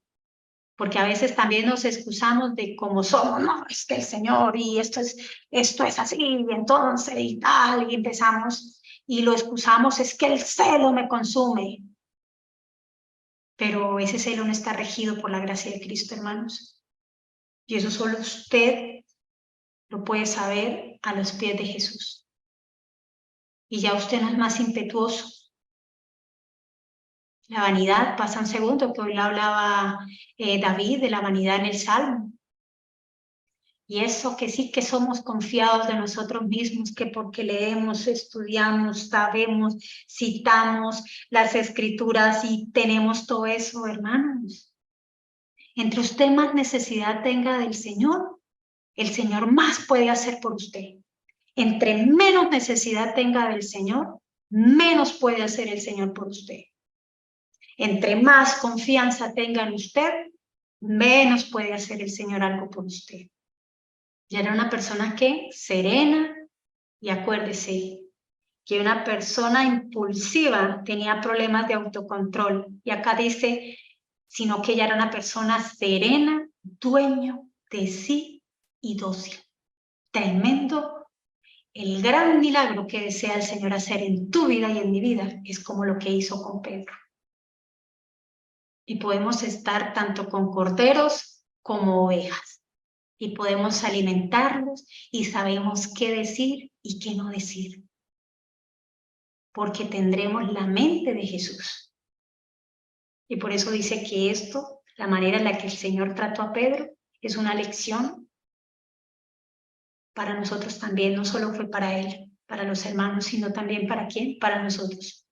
Porque a veces también nos excusamos de cómo somos, no, es que el Señor y esto es así, y entonces y tal, y empezamos y lo excusamos, es que el celo me consume. Pero ese celo no está regido por la gracia de Cristo, hermanos. Y eso solo usted lo puede saber a los pies de Jesús. Y ya usted no es más impetuoso. La vanidad pasa en segundo, que hoy hablaba David de la vanidad en el Salmo. Y eso que sí que somos confiados de nosotros mismos, que porque leemos, estudiamos, sabemos, citamos las escrituras y tenemos todo eso, hermanos. Entre usted más necesidad tenga del Señor, el Señor más puede hacer por usted. Entre menos necesidad tenga del Señor, menos puede hacer el Señor por usted. Entre más confianza tenga en usted, menos puede hacer el Señor algo por usted. Ya era una persona que serena, y acuérdese que una persona impulsiva tenía problemas de autocontrol. Y acá dice, sino que ella era una persona serena, dueño de sí y dócil. Tremendo. El gran milagro que desea el Señor hacer en tu vida y en mi vida es como lo que hizo con Pedro. Y podemos estar tanto con corderos como ovejas. Y podemos alimentarlos y sabemos qué decir y qué no decir. Porque tendremos la mente de Jesús. Y por eso dice que esto, la manera en la que el Señor trató a Pedro, es una lección para nosotros también. No solo fue para él, para los hermanos, sino también para ¿quién? Para nosotros.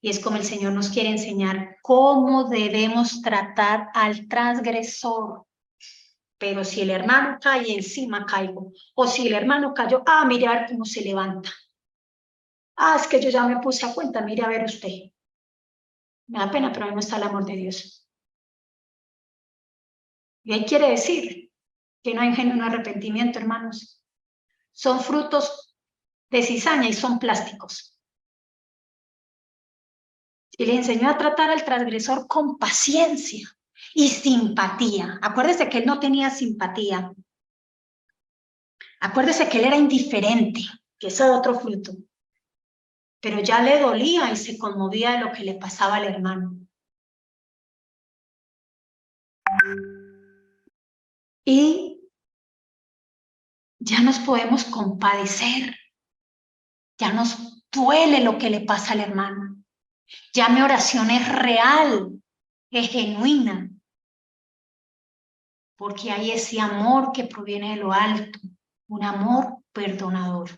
Y es como el Señor nos quiere enseñar cómo debemos tratar al transgresor. Pero si el hermano cae, encima caigo. O si el hermano cayó, mire a ver cómo se levanta. Es que yo ya me puse a cuenta, mire a ver usted. Me da pena, pero ahí no está el amor de Dios. Y ahí quiere decir que no hay genuino arrepentimiento, hermanos. Son frutos de cizaña y son plásticos. Y le enseñó a tratar al transgresor con paciencia y simpatía. Acuérdese que él no tenía simpatía. Acuérdese que él era indiferente, que ese es otro fruto. Pero ya le dolía y se conmovía de lo que le pasaba al hermano. Y ya nos podemos compadecer. Ya nos duele lo que le pasa al hermano. Ya mi oración es real, es genuina. Porque hay ese amor que proviene de lo alto, un amor perdonador.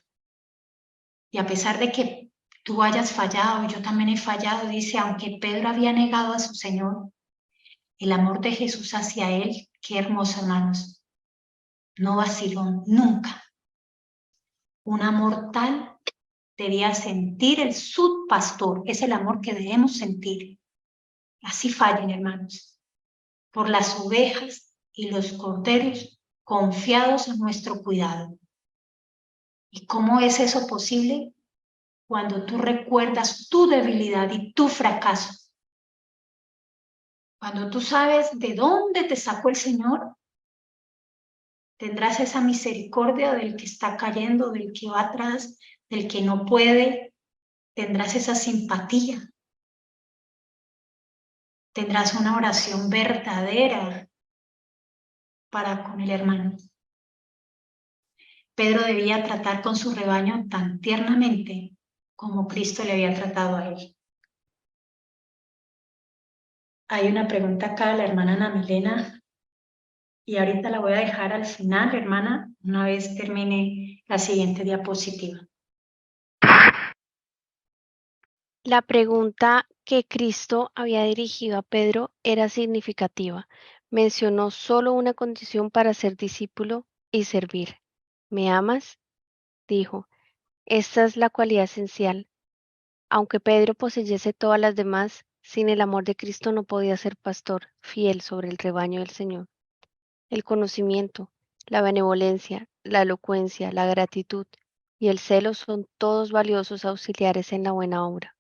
Y a pesar de que tú hayas fallado, yo también he fallado, dice, aunque Pedro había negado a su Señor, el amor de Jesús hacia él, qué hermoso, hermanos, no vaciló nunca. Un amor tal debía sentir el subpastor, es el amor que debemos sentir. Así fallen, hermanos, por las ovejas y los corderos confiados en nuestro cuidado. ¿Y cómo es eso posible? Cuando tú recuerdas tu debilidad y tu fracaso. Cuando tú sabes de dónde te sacó el Señor, tendrás esa misericordia del que está cayendo, del que va atrás, del que no puede. Tendrás esa simpatía. Tendrás una oración verdadera para con el hermano. Pedro debía tratar con su rebaño tan tiernamente como Cristo le había tratado a él. Hay una pregunta acá de la hermana Ana Milena y ahorita la voy a dejar al final, hermana, una vez termine la siguiente diapositiva. La pregunta que Cristo había dirigido a Pedro era significativa. Mencionó solo una condición para ser discípulo y servir. ¿Me amas? Dijo. Esta es la cualidad esencial. Aunque Pedro poseyese todas las demás, sin el amor de Cristo no podía ser pastor fiel sobre el rebaño del Señor. El conocimiento, la benevolencia, la elocuencia, la gratitud y el celo son todos valiosos auxiliares en la buena obra,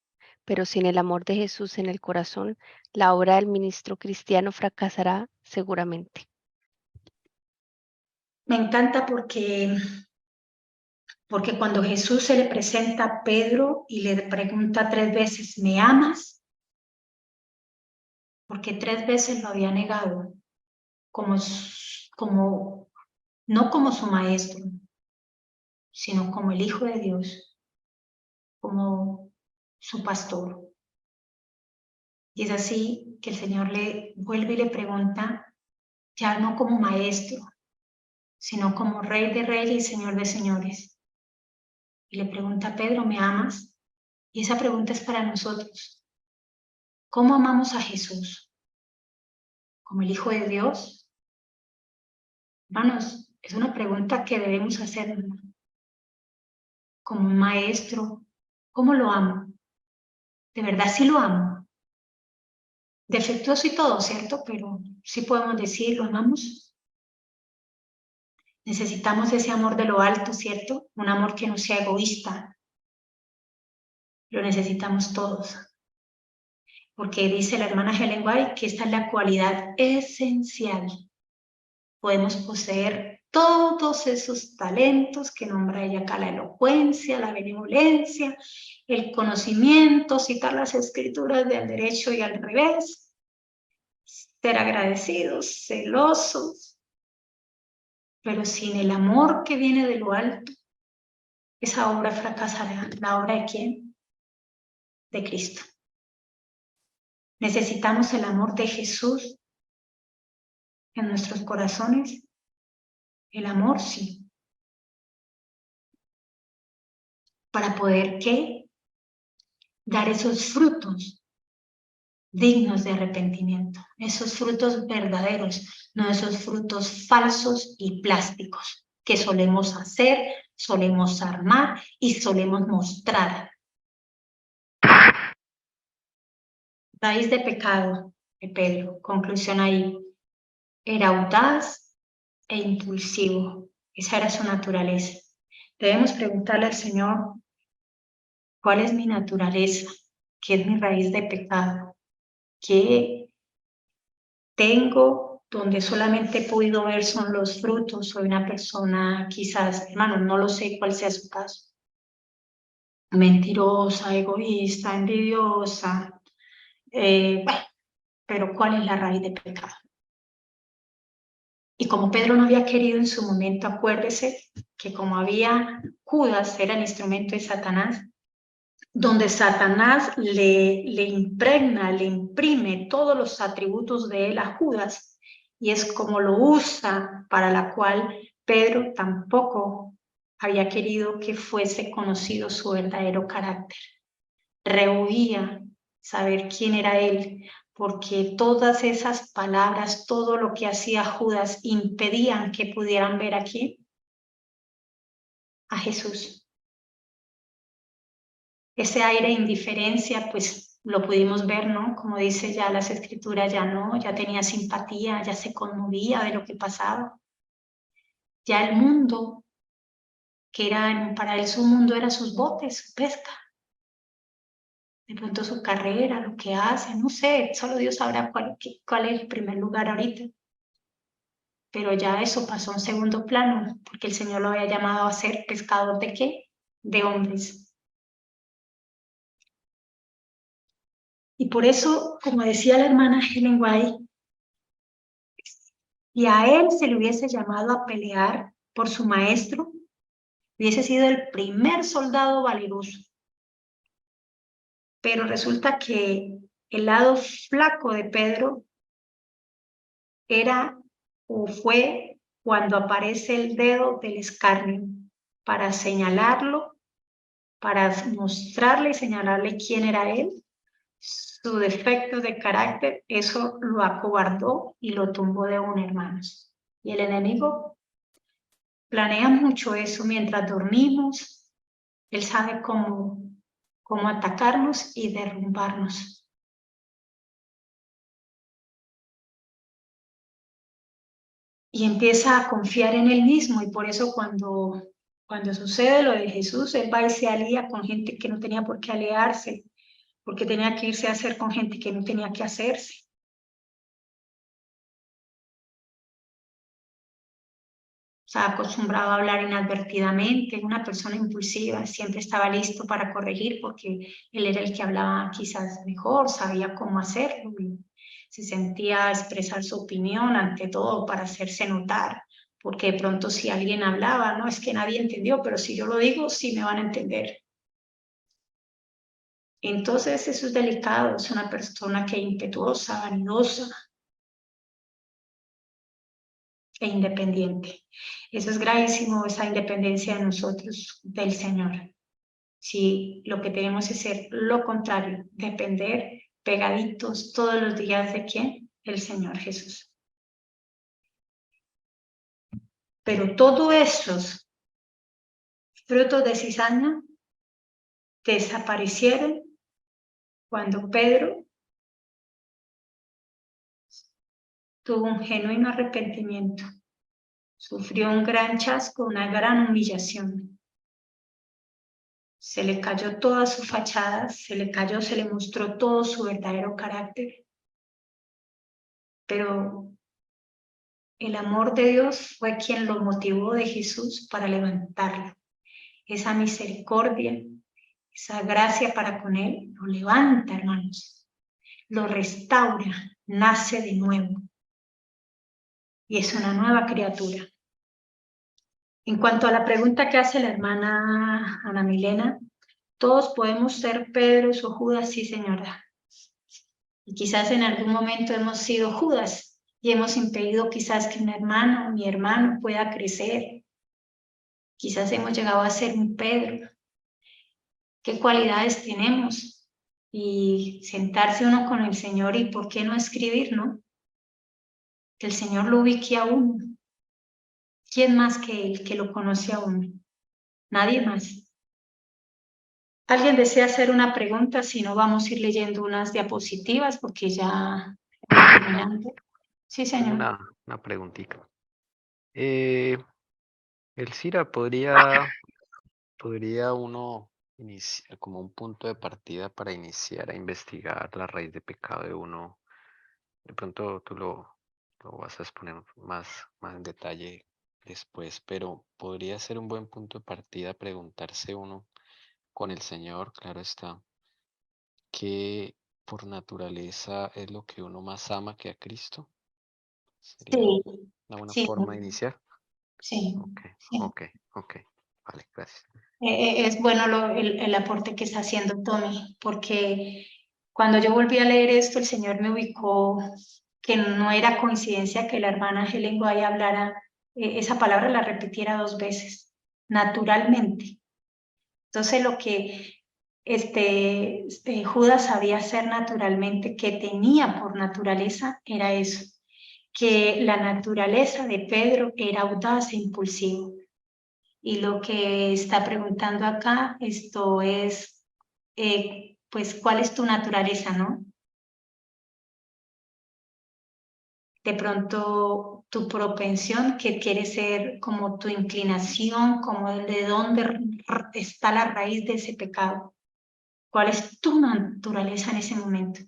pero sin el amor de Jesús en el corazón, la obra del ministro cristiano fracasará seguramente. Me encanta porque cuando Jesús se le presenta a Pedro y le pregunta 3 veces, ¿me amas? Porque 3 veces lo había negado, no como su maestro, sino como el Hijo de Dios, como su pastor. Y es así que el Señor le vuelve y le pregunta, ya no como maestro, sino como Rey de Reyes y Señor de Señores. Y le pregunta a Pedro, ¿me amas? Y esa pregunta es para nosotros. ¿Cómo amamos a Jesús? ¿Como el Hijo de Dios? Hermanos, es una pregunta que debemos hacer. Como un maestro, ¿cómo lo amo? De verdad sí lo amo. Defectuoso y todo, ¿cierto? Pero sí podemos decir, ¿lo amamos? Necesitamos ese amor de lo alto, ¿cierto? Un amor que no sea egoísta. Lo necesitamos todos. Porque dice la hermana Helen White que esta es la cualidad esencial. Podemos poseer todos esos talentos que nombra ella acá, la elocuencia, la benevolencia, el conocimiento, citar las escrituras del derecho y al revés, ser agradecidos, celosos, pero sin el amor que viene de lo alto, esa obra fracasará. ¿La obra de quién? De Cristo. Necesitamos el amor de Jesús en nuestros corazones. El amor, sí. Para poder, ¿qué? Dar esos frutos dignos de arrepentimiento, esos frutos verdaderos, no esos frutos falsos y plásticos que solemos hacer, solemos armar y solemos mostrar. Raíz de pecado de Pedro, conclusión ahí, era audaz e impulsivo, esa era su naturaleza. Debemos preguntarle al Señor, ¿cuál es mi naturaleza? ¿Qué es mi raíz de pecado? ¿Qué tengo donde solamente he podido ver son los frutos? Soy una persona quizás, hermano, no lo sé cuál sea su caso, mentirosa, egoísta, envidiosa, bueno, pero ¿cuál es la raíz de pecado? Y como Pedro no había querido en su momento, acuérdese que como había Judas, era el instrumento de Satanás, donde Satanás le impregna, le imprime todos los atributos de él a Judas, y es como lo usa para la cual Pedro tampoco había querido que fuese conocido su verdadero carácter. Rehuía saber quién era él, porque todas esas palabras, todo lo que hacía Judas, impedían que pudieran ver aquí a Jesús. Ese aire de indiferencia, pues lo pudimos ver, ¿no? Como dice ya las escrituras, ya no, ya tenía simpatía, ya se conmovía de lo que pasaba. Ya el mundo, que era, para él su mundo era sus botes, su pesca. De pronto su carrera, lo que hace, no sé, solo Dios sabrá cuál es el primer lugar ahorita. Pero ya eso pasó a un segundo plano, porque el Señor lo había llamado a ser pescador ¿de qué? De hombres. Y por eso, como decía la hermana Helen White, y a él se le hubiese llamado a pelear por su maestro, hubiese sido el primer soldado valeroso. Pero resulta que el lado flaco de Pedro era o fue cuando aparece el dedo del escarnio para señalarlo para mostrarle y señalarle quién era él, su defecto de carácter, eso lo acobardó y lo tumbó de una, hermanos. Y el enemigo planea mucho eso mientras dormimos. Él sabe cómo atacarnos y derrumbarnos. Y empieza a confiar en él mismo, y por eso cuando sucede lo de Jesús, él va y se alía con gente que no tenía por qué aliarse, porque tenía que irse a hacer con gente que no tenía que hacerse. Estaba acostumbrado a hablar inadvertidamente, una persona impulsiva, siempre estaba listo para corregir porque él era el que hablaba quizás mejor, sabía cómo hacerlo y se sentía a expresar su opinión ante todo para hacerse notar, porque de pronto si alguien hablaba, no es que nadie entendió, pero si yo lo digo, sí me van a entender. Entonces eso es delicado, es una persona que es impetuosa, vanidosa e independiente. Eso es gravísimo, esa independencia de nosotros, del Señor. Si lo que tenemos es ser lo contrario, depender pegaditos todos los días de ¿quién? El Señor Jesús. Pero todos esos frutos de cizaña desaparecieron cuando Pedro tuvo un genuino arrepentimiento, sufrió un gran chasco, una gran humillación. Se le cayó toda su fachada, se le mostró todo su verdadero carácter. Pero el amor de Dios fue quien lo motivó de Jesús para levantarlo. Esa misericordia, esa gracia para con él, lo levanta, hermanos. Lo restaura, nace de nuevo. Y es una nueva criatura. En cuanto a la pregunta que hace la hermana Ana Milena, todos podemos ser Pedros o Judas, sí señora. Y quizás en algún momento hemos sido Judas y hemos impedido quizás que un hermano o mi hermano pueda crecer. Quizás hemos llegado a ser un Pedro. ¿Qué cualidades tenemos? Y sentarse uno con el Señor y por qué no escribir, ¿no? Que el Señor lo ubique a uno. ¿Quién más que Él que lo conoce a uno? Nadie más. ¿Alguien desea hacer una pregunta? Si no, vamos a ir leyendo unas diapositivas porque ya voy terminando. Sí, Tengo señor. una preguntita. Elcira, ¿podría uno iniciar como un punto de partida para iniciar a investigar la raíz de pecado de uno? De pronto tú lo vas a exponer más en detalle después, pero podría ser un buen punto de partida preguntarse uno con el Señor, claro está, que por naturaleza es lo que uno más ama que a Cristo. Sería Sí, una buena sí, forma de iniciar. sí, sí. Ok. Vale, gracias. Es bueno el aporte que está haciendo Tommy, porque cuando yo volví a leer esto, el Señor me ubicó que no era coincidencia que la hermana Helen White hablara, esa palabra la repitiera 2 veces, naturalmente. Entonces lo que Judas sabía hacer naturalmente, que tenía por naturaleza, era eso, que la naturaleza de Pedro era audaz e impulsivo. Y lo que está preguntando acá, esto es, pues, ¿cuál es tu naturaleza, no? De pronto tu propensión, que quiere ser como tu inclinación, como de dónde está la raíz de ese pecado. ¿Cuál es tu naturaleza en ese momento?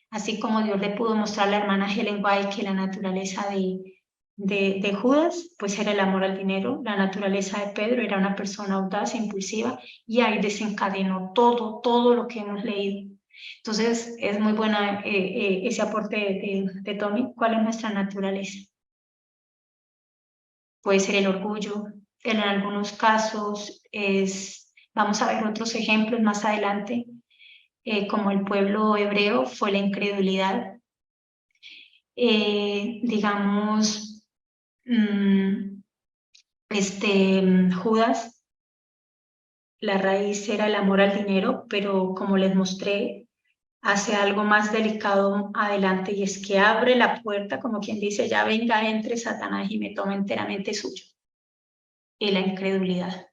Así como Dios le pudo mostrar a la hermana Helen White que la naturaleza de Judas, pues era el amor al dinero, la naturaleza de Pedro era una persona audaz e impulsiva, y ahí desencadenó todo lo que hemos leído. Entonces es muy buena ese aporte de Tommy. ¿Cuál es nuestra naturaleza? Puede ser el orgullo, en algunos casos vamos a ver otros ejemplos más adelante, como el pueblo hebreo fue la incredulidad. Digamos, Judas la raíz era el amor al dinero, pero como les mostré, hace algo más delicado adelante, y es que abre la puerta, como quien dice, ya venga, entre Satanás y me toma enteramente suyo. Y la incredulidad.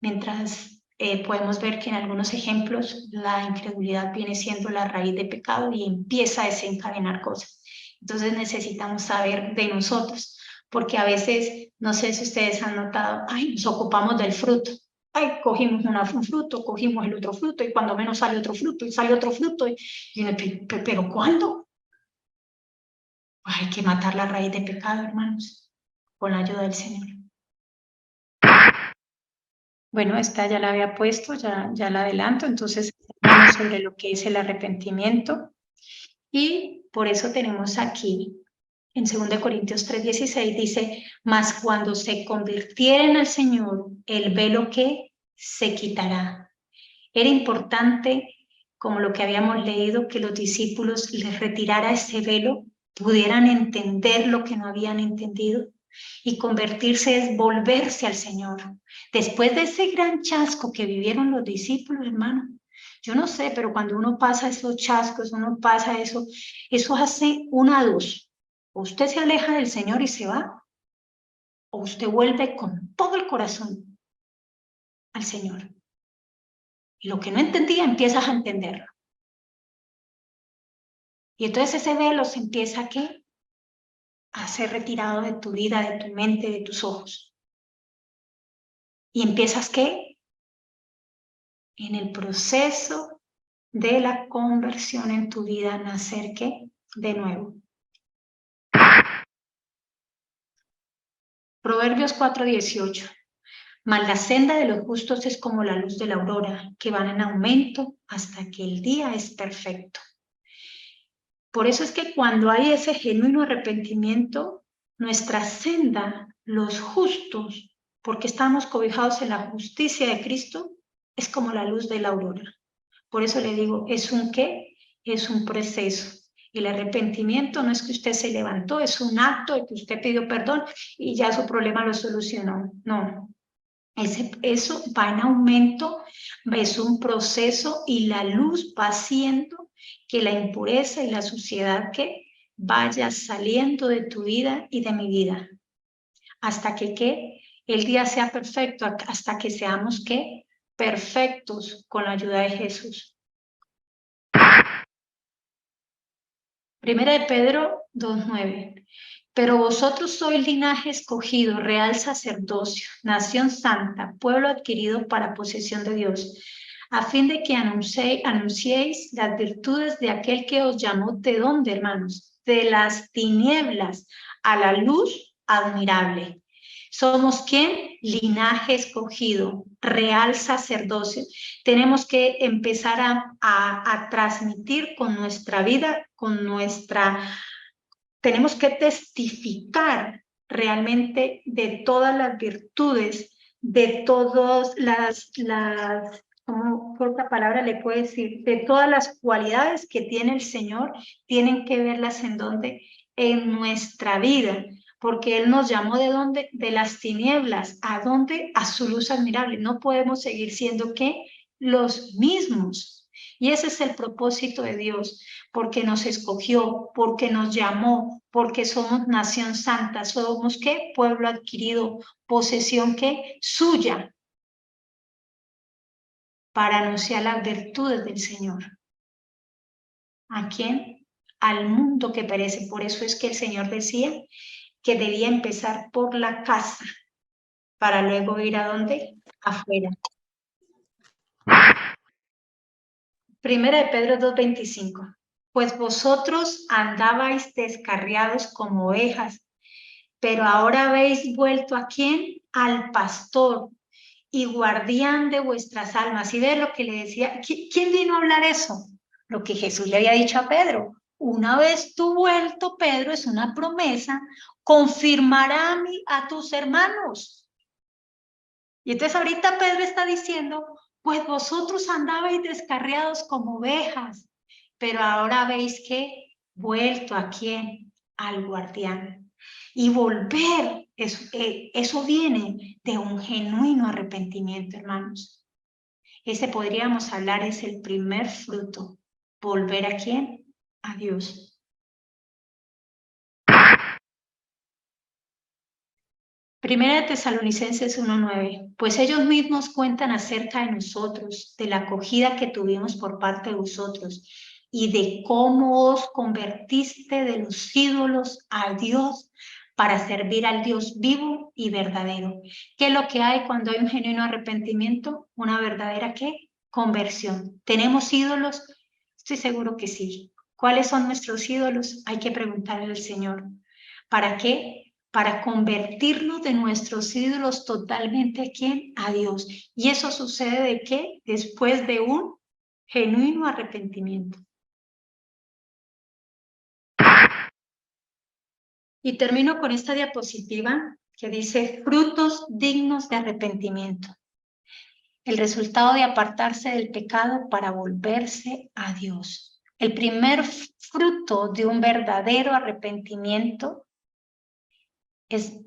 Mientras podemos ver que en algunos ejemplos la incredulidad viene siendo la raíz de pecado y empieza a desencadenar cosas. Entonces necesitamos saber de nosotros, porque a veces, no sé si ustedes han notado, ay, nos ocupamos del fruto. Ay, cogimos un fruto, cogimos el otro fruto, y cuando menos sale otro fruto, y sale otro fruto, ¿pero cuándo? Pues hay que matar la raíz de pecado, hermanos, con la ayuda del Señor. Bueno, esta ya la había puesto, ya la adelanto, entonces hablamos sobre lo que es el arrepentimiento, y por eso tenemos aquí en 2 Corintios 3:16 dice, mas cuando se convirtieren al Señor, el velo que se quitará. Era importante, como lo que habíamos leído, que los discípulos les retirara ese velo, pudieran entender lo que no habían entendido, y convertirse es volverse al Señor. Después de ese gran chasco que vivieron los discípulos, hermano, yo no sé, pero cuando uno pasa esos chascos, uno pasa eso hace una de dos. O usted se aleja del Señor y se va, o usted vuelve con todo el corazón al Señor. Y lo que no entendía, empiezas a entenderlo. Y entonces ese velo se empieza ¿a qué? A ser retirado de tu vida, de tu mente, de tus ojos. Y empiezas ¿qué? En el proceso de la conversión en tu vida, nacer ¿qué? De nuevo. Proverbios 4:18. Mas la senda de los justos es como la luz de la aurora, que van en aumento hasta que el día es perfecto. Por eso es que cuando hay ese genuino arrepentimiento, nuestra senda, los justos, porque estamos cobijados en la justicia de Cristo, es como la luz de la aurora. Por eso le digo, ¿es un qué? Es un proceso. El arrepentimiento no es que usted se levantó, es un acto de que usted pidió perdón y ya su problema lo solucionó. No, eso va en aumento, es un proceso, y la luz va haciendo que la impureza y la suciedad que vaya saliendo de tu vida y de mi vida, hasta que el día sea perfecto, hasta que seamos ¿qué? Perfectos con la ayuda de Jesús. Primera de Pedro 2:9. Pero vosotros sois linaje escogido, real sacerdocio, nación santa, pueblo adquirido para posesión de Dios, a fin de que anunciéis las virtudes de aquel que os llamó. ¿De dónde, hermanos? De las tinieblas a la luz admirable. ¿Somos quién? Linaje escogido, real sacerdocio. Tenemos que empezar a transmitir con nuestra vida, tenemos que testificar realmente de todas las virtudes, de todas ¿cómo otra palabra le puedo decir? De todas las cualidades que tiene el Señor, tienen que verlas en dónde, en nuestra vida, porque Él nos llamó ¿de dónde? De las tinieblas, ¿a dónde? A su luz admirable. No podemos seguir siendo ¿qué? Los mismos. Y ese es el propósito de Dios, porque nos escogió, porque nos llamó, porque somos nación santa, somos ¿qué? Pueblo adquirido, posesión ¿qué? Suya, para anunciar las virtudes del Señor. ¿A quién? Al mundo que perece. Por eso es que el Señor decía que debía empezar por la casa, para luego ir ¿a dónde? Afuera. Primera de Pedro 2:25. Pues vosotros andabais descarriados como ovejas, pero ahora habéis vuelto ¿a quién? Al pastor y guardián de vuestras almas. ¿Y ve lo que le decía? ¿Quién vino a hablar eso? Lo que Jesús le había dicho a Pedro. Una vez tú vuelto, Pedro, es una promesa, confirmará a tus hermanos. Y entonces ahorita Pedro está diciendo, pues vosotros andabais descarriados como ovejas, pero ahora veis que vuelto ¿a quién? Al guardián. Y volver Eso viene de un genuino arrepentimiento, hermanos. Ese podríamos hablar es el primer fruto. ¿Volver a quién? A Dios. Primera de Tesalonicenses 1:9, pues ellos mismos cuentan acerca de nosotros, de la acogida que tuvimos por parte de vosotros y de cómo os convertiste de los ídolos a Dios para servir al Dios vivo y verdadero. ¿Qué es lo que hay cuando hay un genuino arrepentimiento? Una verdadera ¿qué? Conversión. ¿Tenemos ídolos? Estoy seguro que sí. ¿Cuáles son nuestros ídolos? Hay que preguntarle al Señor. ¿Para qué? Para convertirnos de nuestros ídolos totalmente ¿a quién? A Dios. ¿Y eso sucede de qué? Después de un genuino arrepentimiento. Y termino con esta diapositiva que dice frutos dignos de arrepentimiento. El resultado de apartarse del pecado para volverse a Dios. El primer fruto de un verdadero arrepentimiento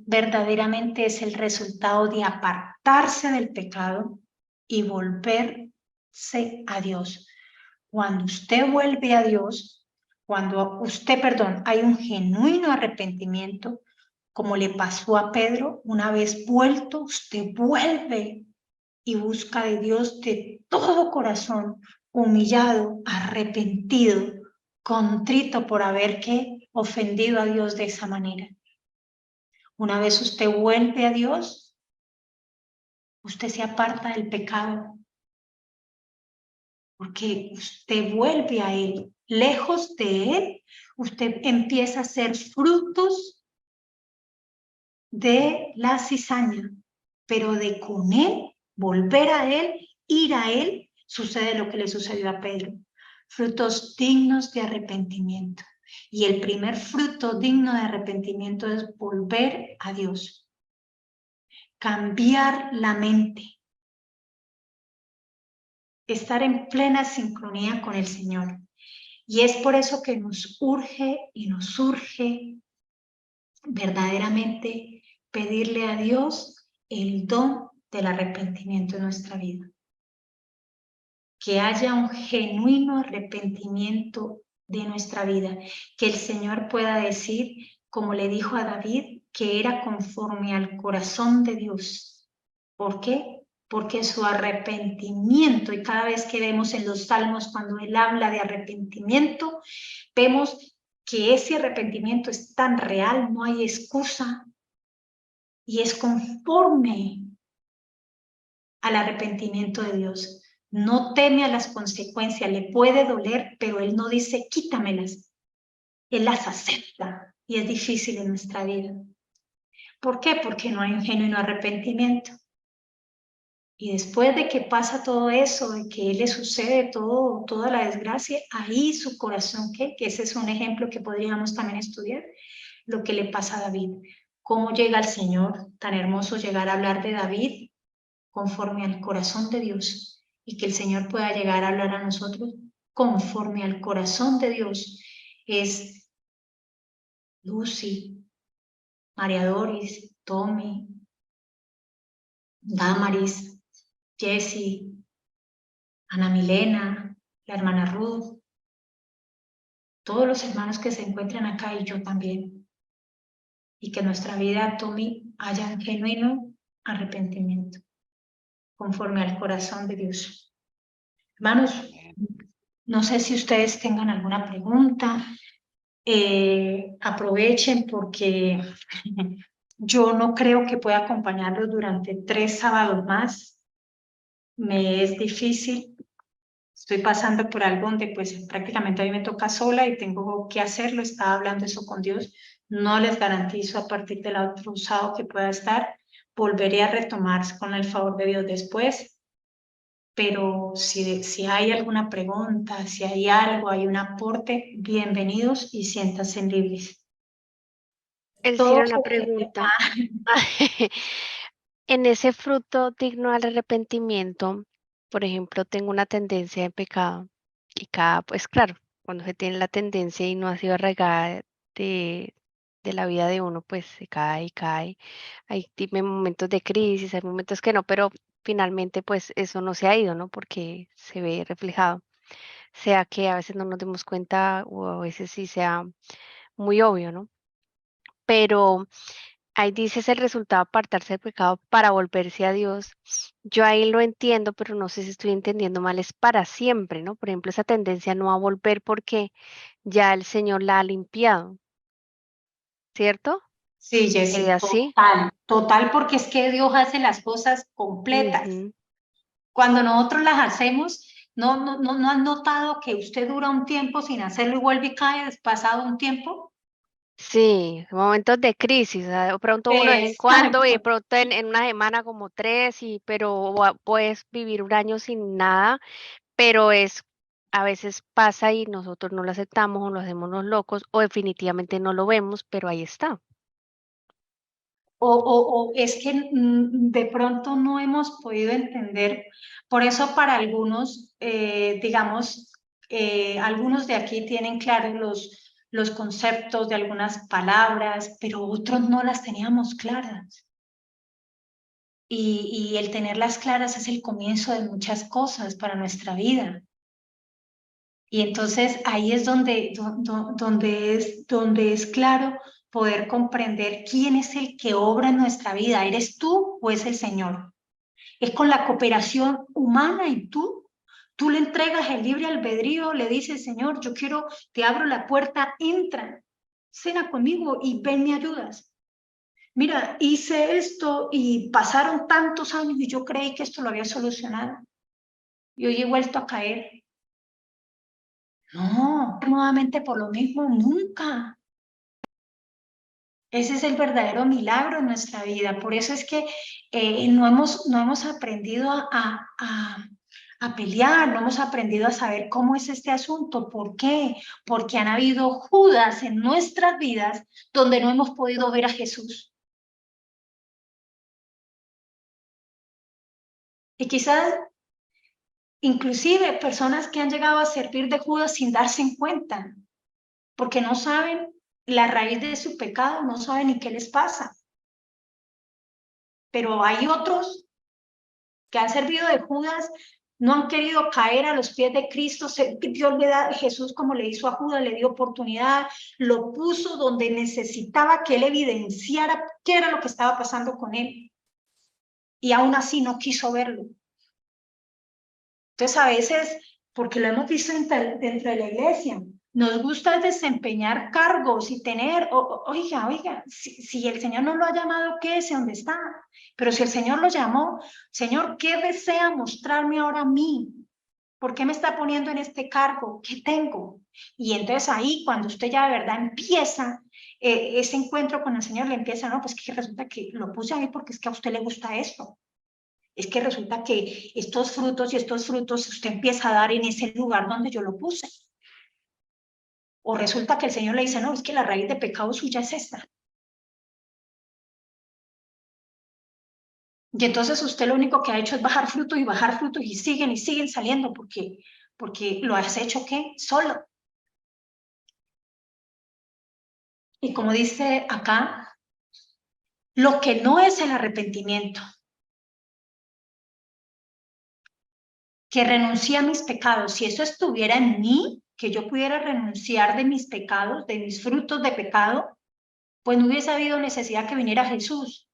verdaderamente es el resultado de apartarse del pecado y volverse a Dios. Cuando usted vuelve a Dios, hay un genuino arrepentimiento, como le pasó a Pedro, una vez vuelto, usted vuelve y busca de Dios de todo corazón, humillado, arrepentido, contrito por haber ofendido a Dios de esa manera. Una vez usted vuelve a Dios, usted se aparta del pecado, porque usted vuelve a Él. Lejos de Él, usted empieza a hacer frutos de la cizaña, pero de con Él, volver a Él, ir a Él, sucede lo que le sucedió a Pedro. Frutos dignos de arrepentimiento. Y el primer fruto digno de arrepentimiento es volver a Dios. Cambiar la mente, estar en plena sincronía con el Señor. Y es por eso que nos urge y nos urge verdaderamente pedirle a Dios el don del arrepentimiento en nuestra vida. Que haya un genuino arrepentimiento de nuestra vida, que el Señor pueda decir, como le dijo a David, que era conforme al corazón de Dios. ¿Por qué? Porque su arrepentimiento, y cada vez que vemos en los salmos cuando él habla de arrepentimiento, vemos que ese arrepentimiento es tan real, no hay excusa, y es conforme al arrepentimiento de Dios. No teme a las consecuencias, le puede doler, pero él no dice quítamelas, él las acepta, y es difícil en nuestra vida. ¿Por qué? Porque no hay un genuino arrepentimiento. Y después de que pasa todo eso, de que le sucede toda la desgracia, ahí su corazón, que ese es un ejemplo que podríamos también estudiar, lo que le pasa a David. Cómo llega el Señor, tan hermoso llegar a hablar de David conforme al corazón de Dios, y que el Señor pueda llegar a hablar a nosotros conforme al corazón de Dios. Es Lucy, María Doris, Tommy, Damaris, Jessie, Ana Milena, la hermana Ruth, todos los hermanos que se encuentran acá y yo también. Y que nuestra vida, Tommy, haya un genuino arrepentimiento conforme al corazón de Dios. Hermanos, no sé si ustedes tengan alguna pregunta. Aprovechen porque yo no creo que pueda acompañarlos durante 3 sábados más. Me es difícil. Estoy pasando por algo donde pues prácticamente a mí me toca sola y tengo que hacerlo. Estaba hablando eso con Dios. No les garantizo a partir del otro sábado que pueda estar. Volveré a retomar con el favor de Dios después. Pero si hay alguna pregunta, si hay algo, hay un aporte, bienvenidos y siéntanse libres. Elcira, una pregunta. En ese fruto digno al arrepentimiento, por ejemplo, tengo una tendencia de pecado y pues claro, cuando se tiene la tendencia y no ha sido arraigada de de la vida de uno, pues se cae y cae. Hay momentos de crisis, hay momentos que no, pero finalmente pues eso no se ha ido, ¿no? Porque se ve reflejado. Sea que a veces no nos demos cuenta o a veces sí sea muy obvio, ¿no? Pero ahí dices el resultado apartarse del pecado para volverse a Dios. Yo ahí lo entiendo, pero no sé si estoy entendiendo mal, es para siempre, ¿no? Por ejemplo, esa tendencia no a volver porque ya el Señor la ha limpiado, ¿cierto? Sí, ¿Sería Jessy, así? total, porque es que Dios hace las cosas completas. Ujú. Cuando nosotros las hacemos, no has notado que usted dura un tiempo sin hacerlo y vuelve y cae pasado un tiempo. Sí, momentos de crisis, de pronto uno de vez en cuando y de Exacto. pronto en una semana como tres, pero puedes vivir un año sin nada, pero a veces pasa y nosotros no lo aceptamos o nos hacemos los locos o definitivamente no lo vemos, pero ahí está. O es que de pronto no hemos podido entender. Por eso para algunos, digamos, algunos de aquí tienen claros los conceptos de algunas palabras, pero otros no las teníamos claras. Y el tenerlas claras es el comienzo de muchas cosas para nuestra vida. Y entonces ahí es donde es claro poder comprender quién es el que obra en nuestra vida. ¿Eres tú o es el Señor? Es con la cooperación humana y tú le entregas el libre albedrío, le dices, Señor, yo quiero, te abro la puerta, entra, cena conmigo y ven, me ayudas. Mira, hice esto y pasaron tantos años y yo creí que esto lo había solucionado. Y hoy he vuelto a caer. No, nuevamente por lo mismo, nunca. Ese es el verdadero milagro en nuestra vida. Por eso es que no hemos aprendido a pelear, no hemos aprendido a saber cómo es este asunto. ¿Por qué? Porque han habido Judas en nuestras vidas donde no hemos podido ver a Jesús. Y quizás inclusive personas que han llegado a servir de Judas sin darse en cuenta, porque no saben la raíz de su pecado, no saben ni qué les pasa. Pero hay otros que han servido de Judas, no han querido caer a los pies de Cristo. Dios le da, Jesús, como le hizo a Judas, le dio oportunidad, lo puso donde necesitaba que él evidenciara qué era lo que estaba pasando con él. Y aún así no quiso verlo. Entonces, a veces, porque lo hemos visto dentro de la iglesia, nos gusta desempeñar cargos y tener, oiga, si el Señor no lo ha llamado, quédese donde está. Pero si el Señor lo llamó, Señor, ¿qué desea mostrarme ahora a mí? ¿Por qué me está poniendo en este cargo? ¿Qué tengo? Y entonces ahí, cuando usted ya de verdad empieza ese encuentro con el Señor, le empieza, no, pues que resulta que lo puse ahí porque es que a usted le gusta esto. Es que resulta que estos frutos usted empieza a dar en ese lugar donde yo lo puse. O resulta que el Señor le dice, no, es que la raíz de pecado suya es esta. Y entonces usted lo único que ha hecho es bajar frutos y siguen saliendo porque lo has hecho, ¿qué? Solo. Y como dice acá, lo que no es el arrepentimiento, que renuncia a mis pecados, si eso estuviera en mí, que yo pudiera renunciar de mis pecados, de mis frutos de pecado, pues no hubiese habido necesidad que viniera Jesús.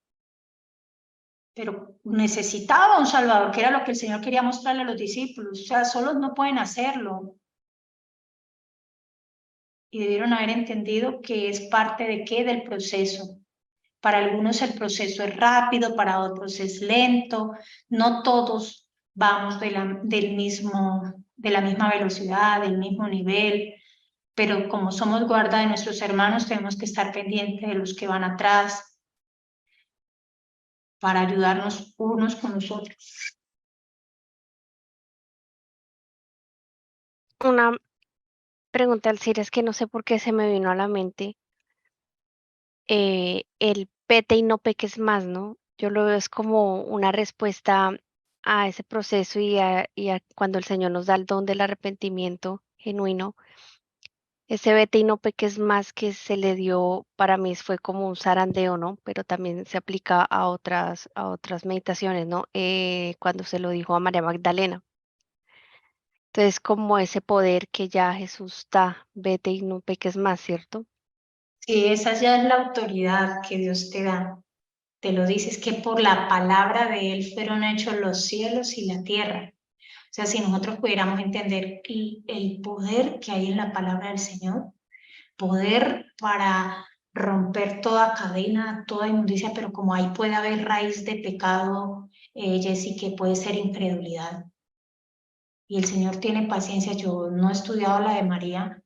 Pero necesitaba un Salvador, que era lo que el Señor quería mostrarle a los discípulos. O sea, solos no pueden hacerlo. Y debieron haber entendido que es parte de qué, del proceso. Para algunos el proceso es rápido, para otros es lento. No todos vamos de la misma velocidad, del mismo nivel. Pero como somos guarda de nuestros hermanos, tenemos que estar pendientes de los que van atrás para ayudarnos unos con los otros. Una pregunta al es que no sé por qué se me vino a la mente el pete y no peques más, ¿no? Yo lo veo es como una respuesta a ese proceso y a cuando el Señor nos da el don del arrepentimiento genuino, Ese vete y no peques más que se le dio, para mí fue como un zarandeo, ¿no? Pero también se aplica a otras meditaciones, ¿no? Cuando se lo dijo a María Magdalena. Entonces, como ese poder que ya Jesús da, vete y no peques más, ¿cierto? Sí, esa ya es la autoridad que Dios te da. Te lo dices que por la palabra de Él fueron hechos los cielos y la tierra. O sea, si nosotros pudiéramos entender el poder que hay en la palabra del Señor, poder para romper toda cadena, toda inmundicia, pero como ahí puede haber raíz de pecado, Jessy, que puede ser incredulidad. Y el Señor tiene paciencia. Yo no he estudiado la de María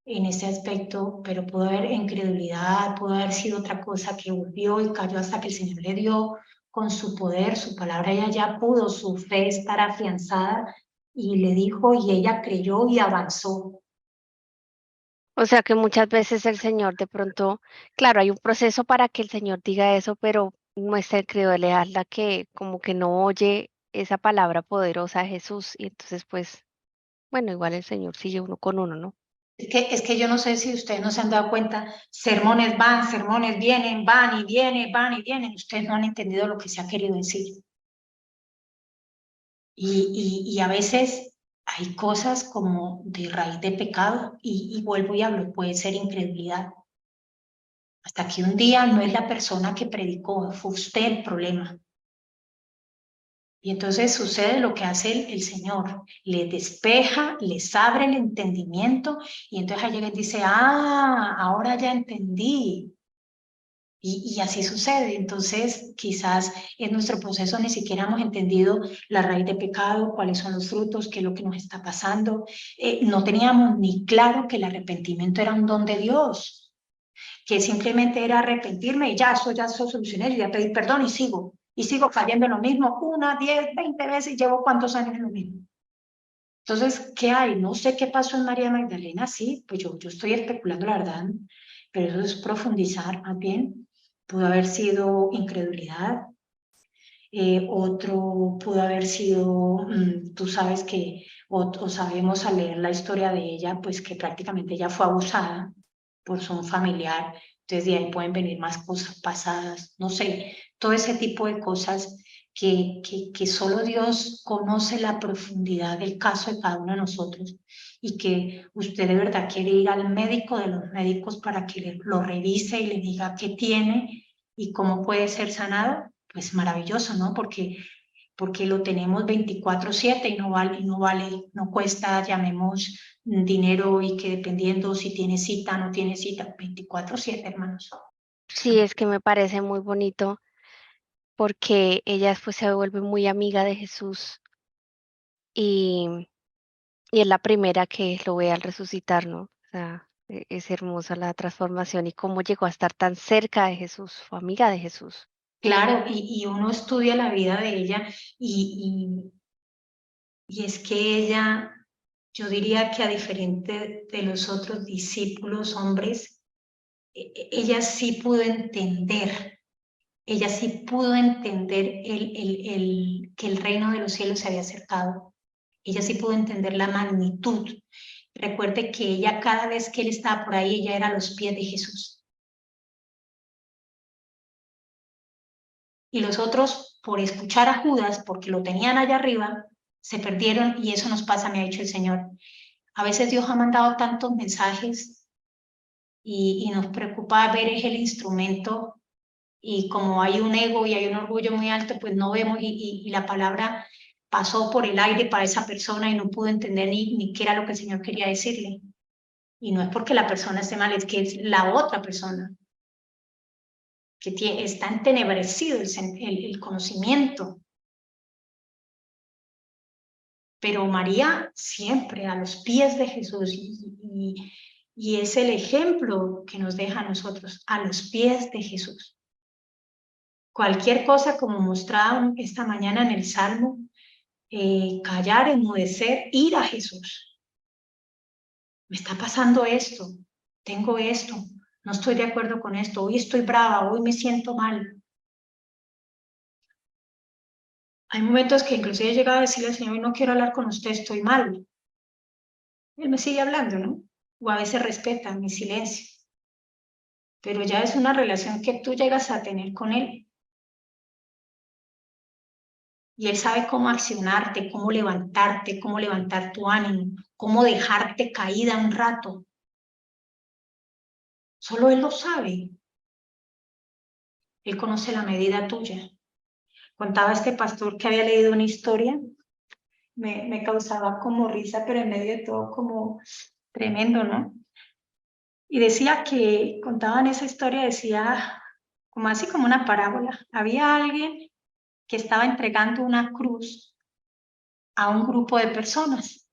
en ese aspecto, pero pudo haber incredulidad, pudo haber sido otra cosa que volvió y cayó hasta que el Señor le dio con su poder, su palabra, ella ya pudo su fe estar afianzada y le dijo y ella creyó y avanzó. O sea que muchas veces el Señor de pronto, claro, hay un proceso para que el Señor diga eso, pero nuestra incredulidad es la que como que no oye esa palabra poderosa de Jesús y entonces pues, bueno, igual el Señor sigue uno con uno, ¿no? Es que yo no sé si ustedes no se han dado cuenta, sermones van, sermones vienen, van y vienen, van y vienen, ustedes no han entendido lo que se ha querido decir. Y a veces hay cosas como de raíz de pecado y vuelvo y hablo, puede ser incredulidad. Hasta que un día no es la persona que predicó, fue usted el problema. Y entonces sucede lo que hace el Señor, le despeja, les abre el entendimiento y entonces llega y dice, ahora ya entendí. Y así sucede. Entonces quizás en nuestro proceso ni siquiera hemos entendido la raíz de pecado, cuáles son los frutos, qué es lo que nos está pasando. No teníamos ni claro que el arrepentimiento era un don de Dios, que simplemente era arrepentirme y ya eso solucioné, yo ya pedí perdón y sigo cayendo en lo mismo, 1, 10, 20 veces y llevo cuántos años en lo mismo. Entonces, ¿qué hay? No sé qué pasó en María Magdalena, sí, pues yo estoy especulando la verdad, pero eso es profundizar más bien. Pudo haber sido incredulidad, otro pudo haber sido, tú sabes que, o sabemos al leer la historia de ella, pues que prácticamente ella fue abusada por su familiar, entonces de ahí pueden venir más cosas pasadas, no sé, todo ese tipo de cosas que solo Dios conoce la profundidad del caso de cada uno de nosotros y que usted de verdad quiere ir al médico de los médicos para que lo revise y le diga qué tiene y cómo puede ser sanado, pues maravilloso, ¿no? Porque lo tenemos 24/7 y no vale, no cuesta, llamemos dinero y que dependiendo si tiene cita o no tiene cita, 24/7, hermanos. Sí, es que me parece muy bonito porque ella después se vuelve muy amiga de Jesús y, y es la primera que lo ve al resucitar, ¿no? O sea, es hermosa la transformación y cómo llegó a estar tan cerca de Jesús, fue amiga de Jesús. Claro, y uno estudia la vida de ella y es que ella, yo diría que a diferente de los otros discípulos hombres, ella sí pudo entender. Ella sí pudo entender que el reino de los cielos se había acercado. Ella sí pudo entender la magnitud. Recuerde que ella, cada vez que él estaba por ahí, ella era a los pies de Jesús. Y los otros, por escuchar a Judas, porque lo tenían allá arriba, se perdieron y eso nos pasa, me ha dicho el Señor. A veces Dios ha mandado tantos mensajes y nos preocupa ver el instrumento y como hay un ego y hay un orgullo muy alto, pues no vemos y la palabra pasó por el aire para esa persona y no pudo entender ni qué era lo que el Señor quería decirle. Y no es porque la persona esté mal, es que es la otra persona que está entenebrecido el conocimiento. Pero María siempre a los pies de Jesús y es el ejemplo que nos deja a nosotros, a los pies de Jesús. Cualquier cosa como mostraba esta mañana en el Salmo, callar, enmudecer, ir a Jesús. Me está pasando esto, tengo esto, no estoy de acuerdo con esto, hoy estoy brava, hoy me siento mal. Hay momentos que inclusive he llegado a decirle al Señor, no quiero hablar con usted, estoy mal. Él me sigue hablando, ¿no? o a veces respeta mi silencio, pero ya es una relación que tú llegas a tener con él. Y él sabe cómo accionarte, cómo levantarte, cómo levantar tu ánimo, cómo dejarte caída un rato. Solo él lo sabe. Él conoce la medida tuya. Contaba este pastor que había leído una historia, me causaba como risa, pero en medio de todo como tremendo, ¿no? Y decía que, contaban esa historia, decía, como así como una parábola, había alguien que estaba entregando una cruz a un grupo de personas.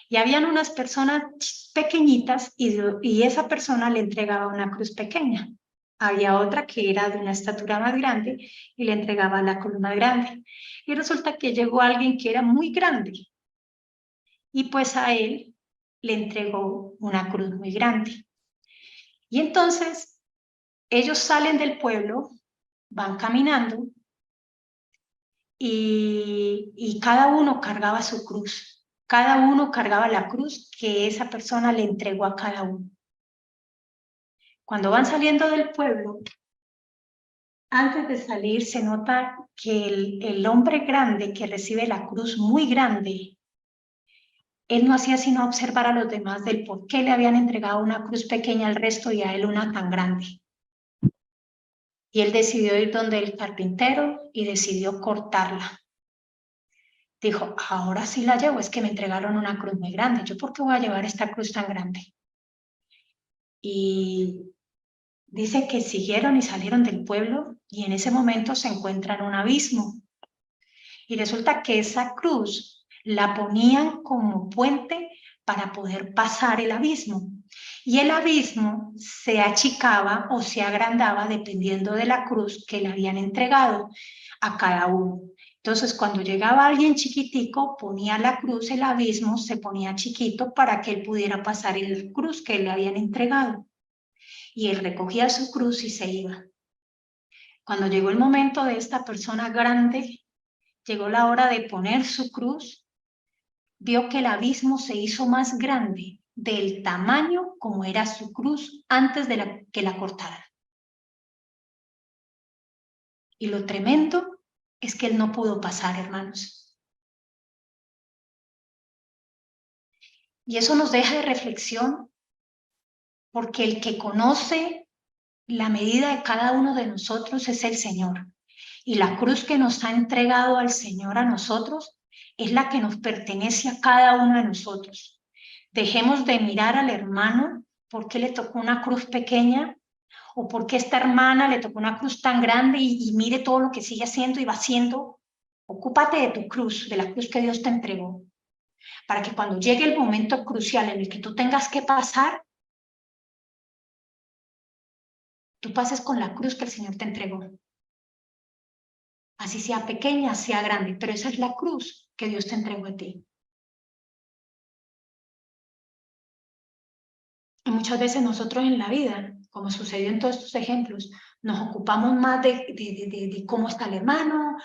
Y habían unas personas pequeñitas y esa persona le entregaba una cruz pequeña. Había otra que era de una estatura más grande y le entregaba la cruz más grande. Y resulta que llegó alguien que era muy grande y pues a él le entregó una cruz muy grande. Y entonces ellos salen del pueblo, van caminando y cada uno cargaba su cruz. Cada uno cargaba la cruz que esa persona le entregó a cada uno. Cuando van saliendo del pueblo, antes de salir se nota que el hombre grande que recibe la cruz muy grande, él no hacía sino observar a los demás del por qué le habían entregado una cruz pequeña al resto y a él una tan grande. Y él decidió ir donde el carpintero y decidió cortarla. Dijo, ahora sí la llevo, es que me entregaron una cruz muy grande, ¿yo por qué voy a llevar esta cruz tan grande? Y dice que siguieron y salieron del pueblo y en ese momento se encuentran en un abismo. Y resulta que esa cruz la ponían como puente para poder pasar el abismo. Y el abismo se achicaba o se agrandaba dependiendo de la cruz que le habían entregado a cada uno. Entonces, cuando llegaba alguien chiquitico, ponía la cruz, el abismo se ponía chiquito para que él pudiera pasar la cruz que le habían entregado. Y él recogía su cruz y se iba. Cuando llegó el momento de esta persona grande, llegó la hora de poner su cruz, vio que el abismo se hizo más grande del tamaño como era su cruz antes de que la cortaran. Y lo tremendo es que él no pudo pasar, hermanos. Y eso nos deja de reflexión, porque el que conoce la medida de cada uno de nosotros es el Señor. Y la cruz que nos ha entregado al Señor a nosotros es la que nos pertenece a cada uno de nosotros. Dejemos de mirar al hermano porque le tocó una cruz pequeña o porque esta hermana le tocó una cruz tan grande y mire todo lo que sigue haciendo y va haciendo. Ocúpate de tu cruz, de la cruz que Dios te entregó, para que cuando llegue el momento crucial en el que tú tengas que pasar, tú pases con la cruz que el Señor te entregó. Así sea pequeña, sea grande, pero esa es la cruz que Dios te entregó a ti. Y muchas veces nosotros en la vida, como sucedió en todos estos ejemplos, nos ocupamos más de cómo está el hermano,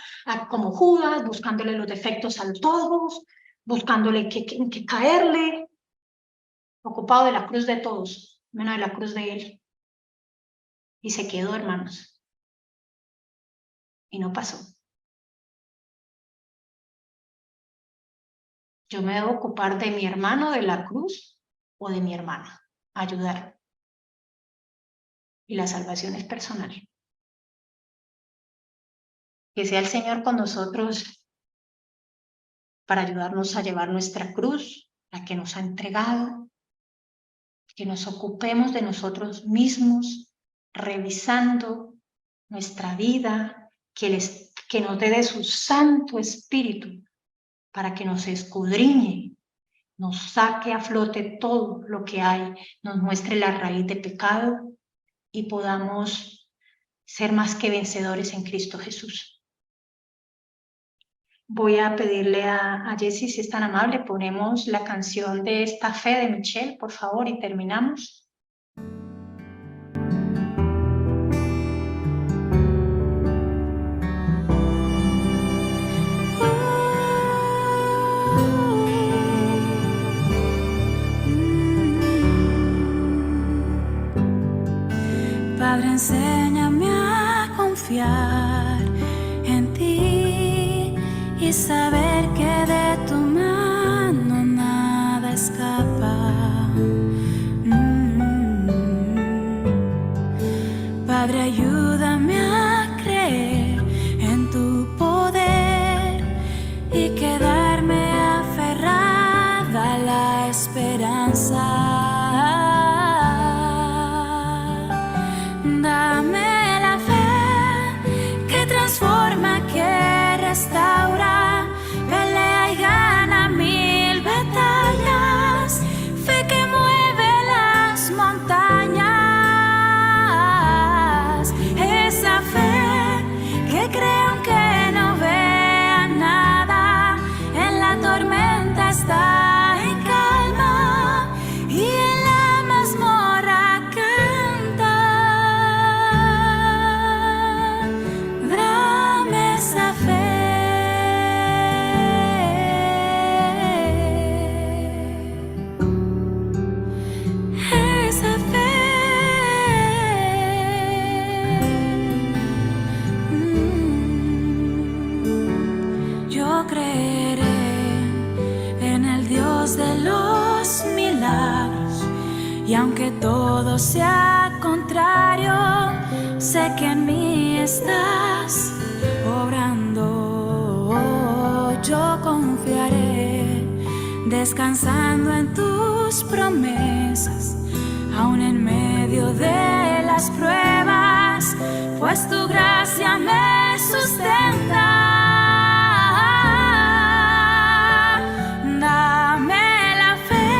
como Judas, buscándole los defectos a todos, buscándole que caerle, ocupado de la cruz de todos, menos de la cruz de él. Y se quedó, hermanos. Y no pasó. Yo me debo ocupar de mi hermano de la cruz o de mi hermana, ayudar. Y la salvación es personal. Que sea el Señor con nosotros para ayudarnos a llevar nuestra cruz, la que nos ha entregado, que nos ocupemos de nosotros mismos, revisando nuestra vida, que nos dé de su Santo Espíritu para que nos escudriñe, nos saque a flote todo lo que hay, nos muestre la raíz de pecado y podamos ser más que vencedores en Cristo Jesús. Voy a pedirle a Jessie, si es tan amable, ponemos la canción de Esta Fe de Michelle, por favor, y terminamos. enséñame a confiar en ti y saber que de tu mano nada escapa. Padre, ayúdame a creer en tu poder y quedarme aferrada a la esperanza. Dame la fe que transforma, que restaura, pelea y gana 1000 batallas, fe que mueve las montañas, esa fe que cree aunque no vea nada, en la tormenta está en calma y en la mazmorra canta. Dame esa fe. Esa fe. Yo creeré en el Dios de los milagros, y aunque todo sea contrario, sé que en mí estás obrando. Yo confiaré, descansando en tus promesas, aún en medio de las pruebas, pues tu gracia me sustenta. Dame la fe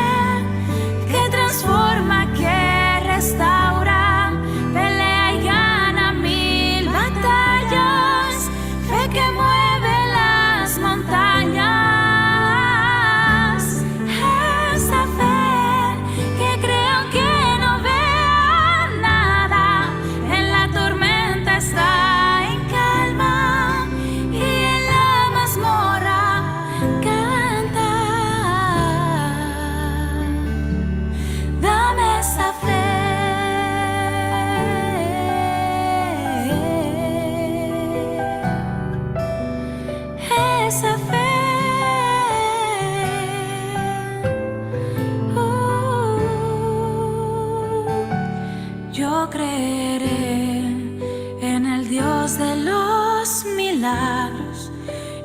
que transforma, que restaura, pelea y gana 1000 batallas, fe que mueve las montañas, esa fe que cree aunque no vea nada, en la tormenta está en calma y en la mazmorra canta. Dame esa fe. Esa fe. Yo creeré en el Dios de los milagros,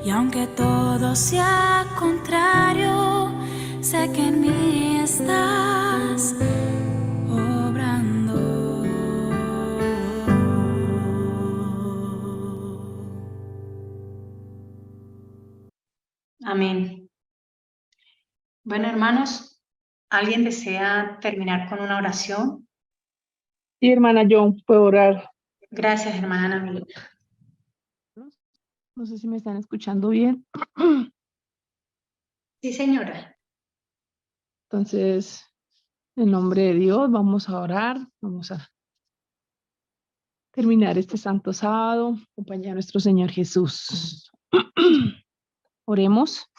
y aunque todo sea contrario, sé que en mí estás obrando. Amén. Bueno, hermanos, ¿alguien desea terminar con una oración? Sí, hermana, yo puedo orar. Gracias, hermana Ana Milena. No sé si me están escuchando bien. Sí, señora. Entonces, en nombre de Dios, vamos a orar. Vamos a terminar este santo sábado, acompañar a nuestro Señor Jesús. Oremos.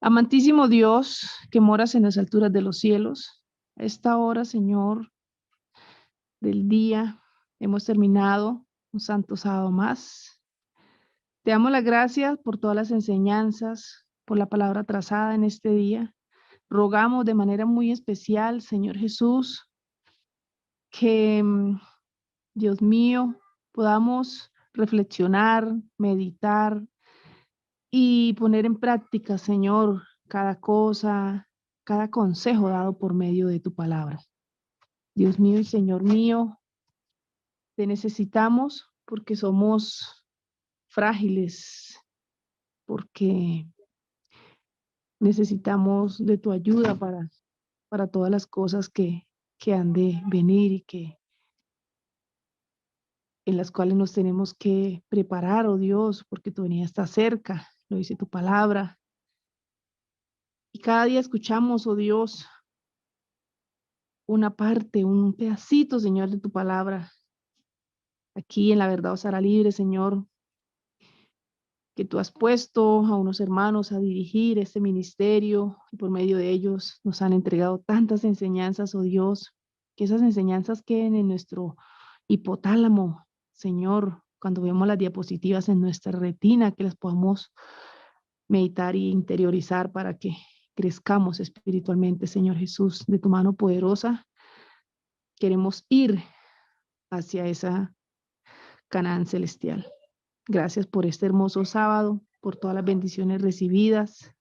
Amantísimo Dios, que moras en las alturas de los cielos, a esta hora, Señor, del día, hemos terminado un santo sábado más. Te damos las gracias por todas las enseñanzas, por la palabra trazada en este día. Rogamos de manera muy especial, Señor Jesús, que, Dios mío, podamos reflexionar, meditar y poner en práctica, Señor, cada cosa, cada consejo dado por medio de tu palabra. Dios mío y Señor mío, te necesitamos porque somos frágiles, porque necesitamos de tu ayuda para todas las cosas que han de venir y en las cuales nos tenemos que preparar, oh Dios, porque tu venida está cerca, lo dice tu palabra. Y cada día escuchamos, oh Dios, una parte, un pedacito, Señor, de tu palabra. Aquí en La Verdad os hará libre, Señor, que tú has puesto a unos hermanos a dirigir este ministerio y por medio de ellos nos han entregado tantas enseñanzas, oh Dios, que esas enseñanzas queden en nuestro hipotálamo, Señor, cuando vemos las diapositivas en nuestra retina, que las podamos meditar y interiorizar para que crezcamos espiritualmente, Señor Jesús, de tu mano poderosa. Queremos ir hacia esa Canaán celestial. Gracias por este hermoso sábado, por todas las bendiciones recibidas.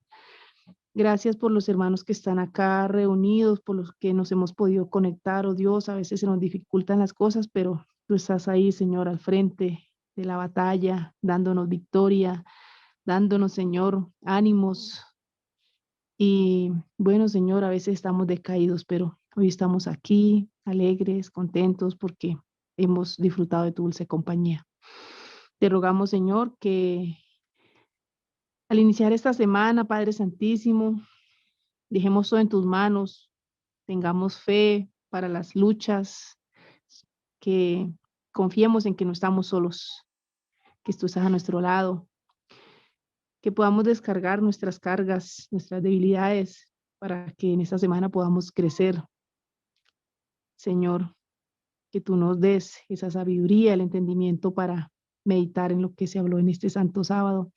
Gracias por los hermanos que están acá reunidos, por los que nos hemos podido conectar, oh Dios. A veces se nos dificultan las cosas, pero tú estás ahí, Señor, al frente de la batalla, dándonos victoria, dándonos, Señor, ánimos. Y bueno, Señor, a veces estamos decaídos, pero hoy estamos aquí, alegres, contentos, porque hemos disfrutado de tu dulce compañía. Te rogamos, Señor, que al iniciar esta semana, Padre Santísimo, dejemos todo en tus manos, tengamos fe para las luchas, que confiemos en que no estamos solos, que tú estás a nuestro lado, que podamos descargar nuestras cargas, nuestras debilidades, para que en esta semana podamos crecer. Señor, que tú nos des esa sabiduría, el entendimiento para meditar en lo que se habló en este santo sábado,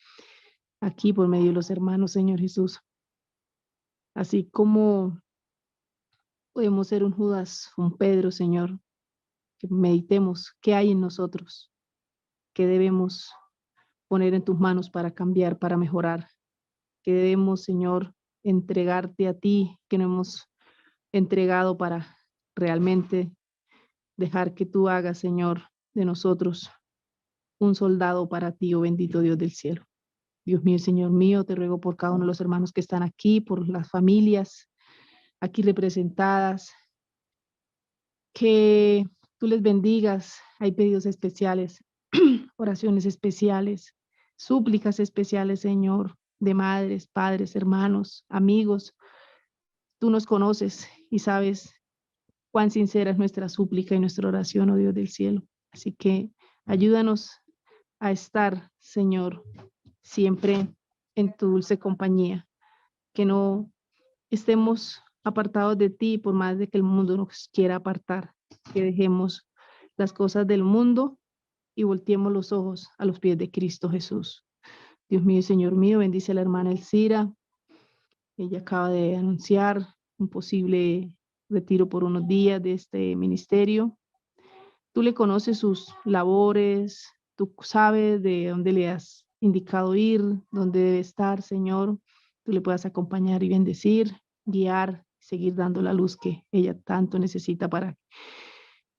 aquí por medio de los hermanos, Señor Jesús. Así como podemos ser un Judas, un Pedro, Señor, que meditemos qué hay en nosotros, qué debemos poner en tus manos para cambiar, para mejorar, qué debemos, Señor, entregarte a ti, que no hemos entregado para realmente dejar que tú hagas, Señor, de nosotros un soldado para ti, oh bendito Dios del cielo. Dios mío, Señor mío, te ruego por cada uno de los hermanos que están aquí, por las familias aquí representadas, que tú les bendigas. Hay pedidos especiales, oraciones especiales, súplicas especiales, Señor, de madres, padres, hermanos, amigos. Tú nos conoces y sabes cuán sincera es nuestra súplica y nuestra oración, oh Dios del cielo. Así que ayúdanos a estar, Señor, siempre en tu dulce compañía, que no estemos apartados de ti por más de que el mundo nos quiera apartar, que dejemos las cosas del mundo y volteemos los ojos a los pies de Cristo Jesús. Dios mío y Señor mío, bendice a la hermana Elcira. Ella acaba de anunciar un posible retiro por unos días de este ministerio. Tú le conoces sus labores, tú sabes de dónde le has indicado ir, dónde debe estar, Señor. Tú le puedas acompañar y bendecir, guiar, seguir dando la luz que ella tanto necesita para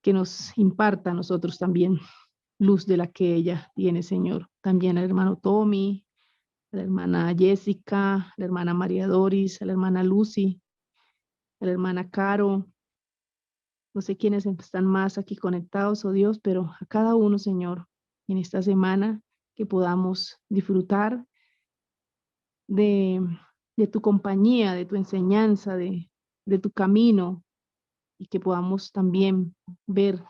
que nos imparta a nosotros también luz de la que ella tiene, Señor. También al hermano Tommy, a la hermana Jessica, a la hermana María Doris, a la hermana Lucy, a la hermana Caro. No sé quiénes están más aquí conectados, oh Dios, pero a cada uno, Señor, en esta semana que podamos disfrutar de tu compañía, de tu enseñanza, de tu camino, y que podamos también ver,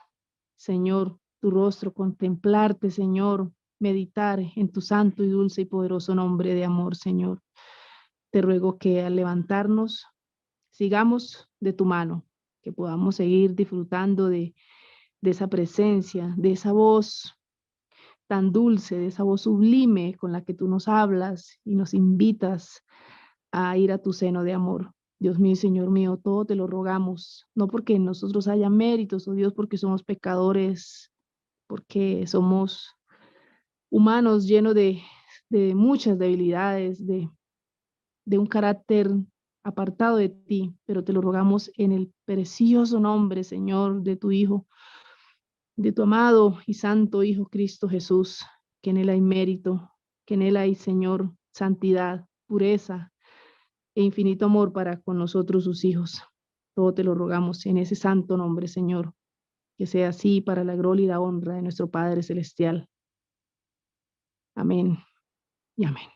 Señor, tu rostro, contemplarte, Señor, meditar en tu santo y dulce y poderoso nombre de amor, Señor. Te ruego que al levantarnos sigamos de tu mano, que podamos seguir disfrutando de esa presencia, de esa voz tan dulce, de esa voz sublime con la que tú nos hablas y nos invitas a ir a tu seno de amor. Dios mío, Señor mío, todo te lo rogamos, no porque en nosotros haya méritos, oh Dios, porque somos pecadores, porque somos humanos llenos de muchas debilidades, de un carácter apartado de ti, pero te lo rogamos en el precioso nombre, Señor, de tu Hijo, de tu amado y santo Hijo Cristo Jesús, que en él hay mérito, que en él hay, Señor, santidad, pureza e infinito amor para con nosotros, sus hijos. Todo te lo rogamos en ese santo nombre, Señor, que sea así para la gloria y la honra de nuestro Padre Celestial. Amén y amén.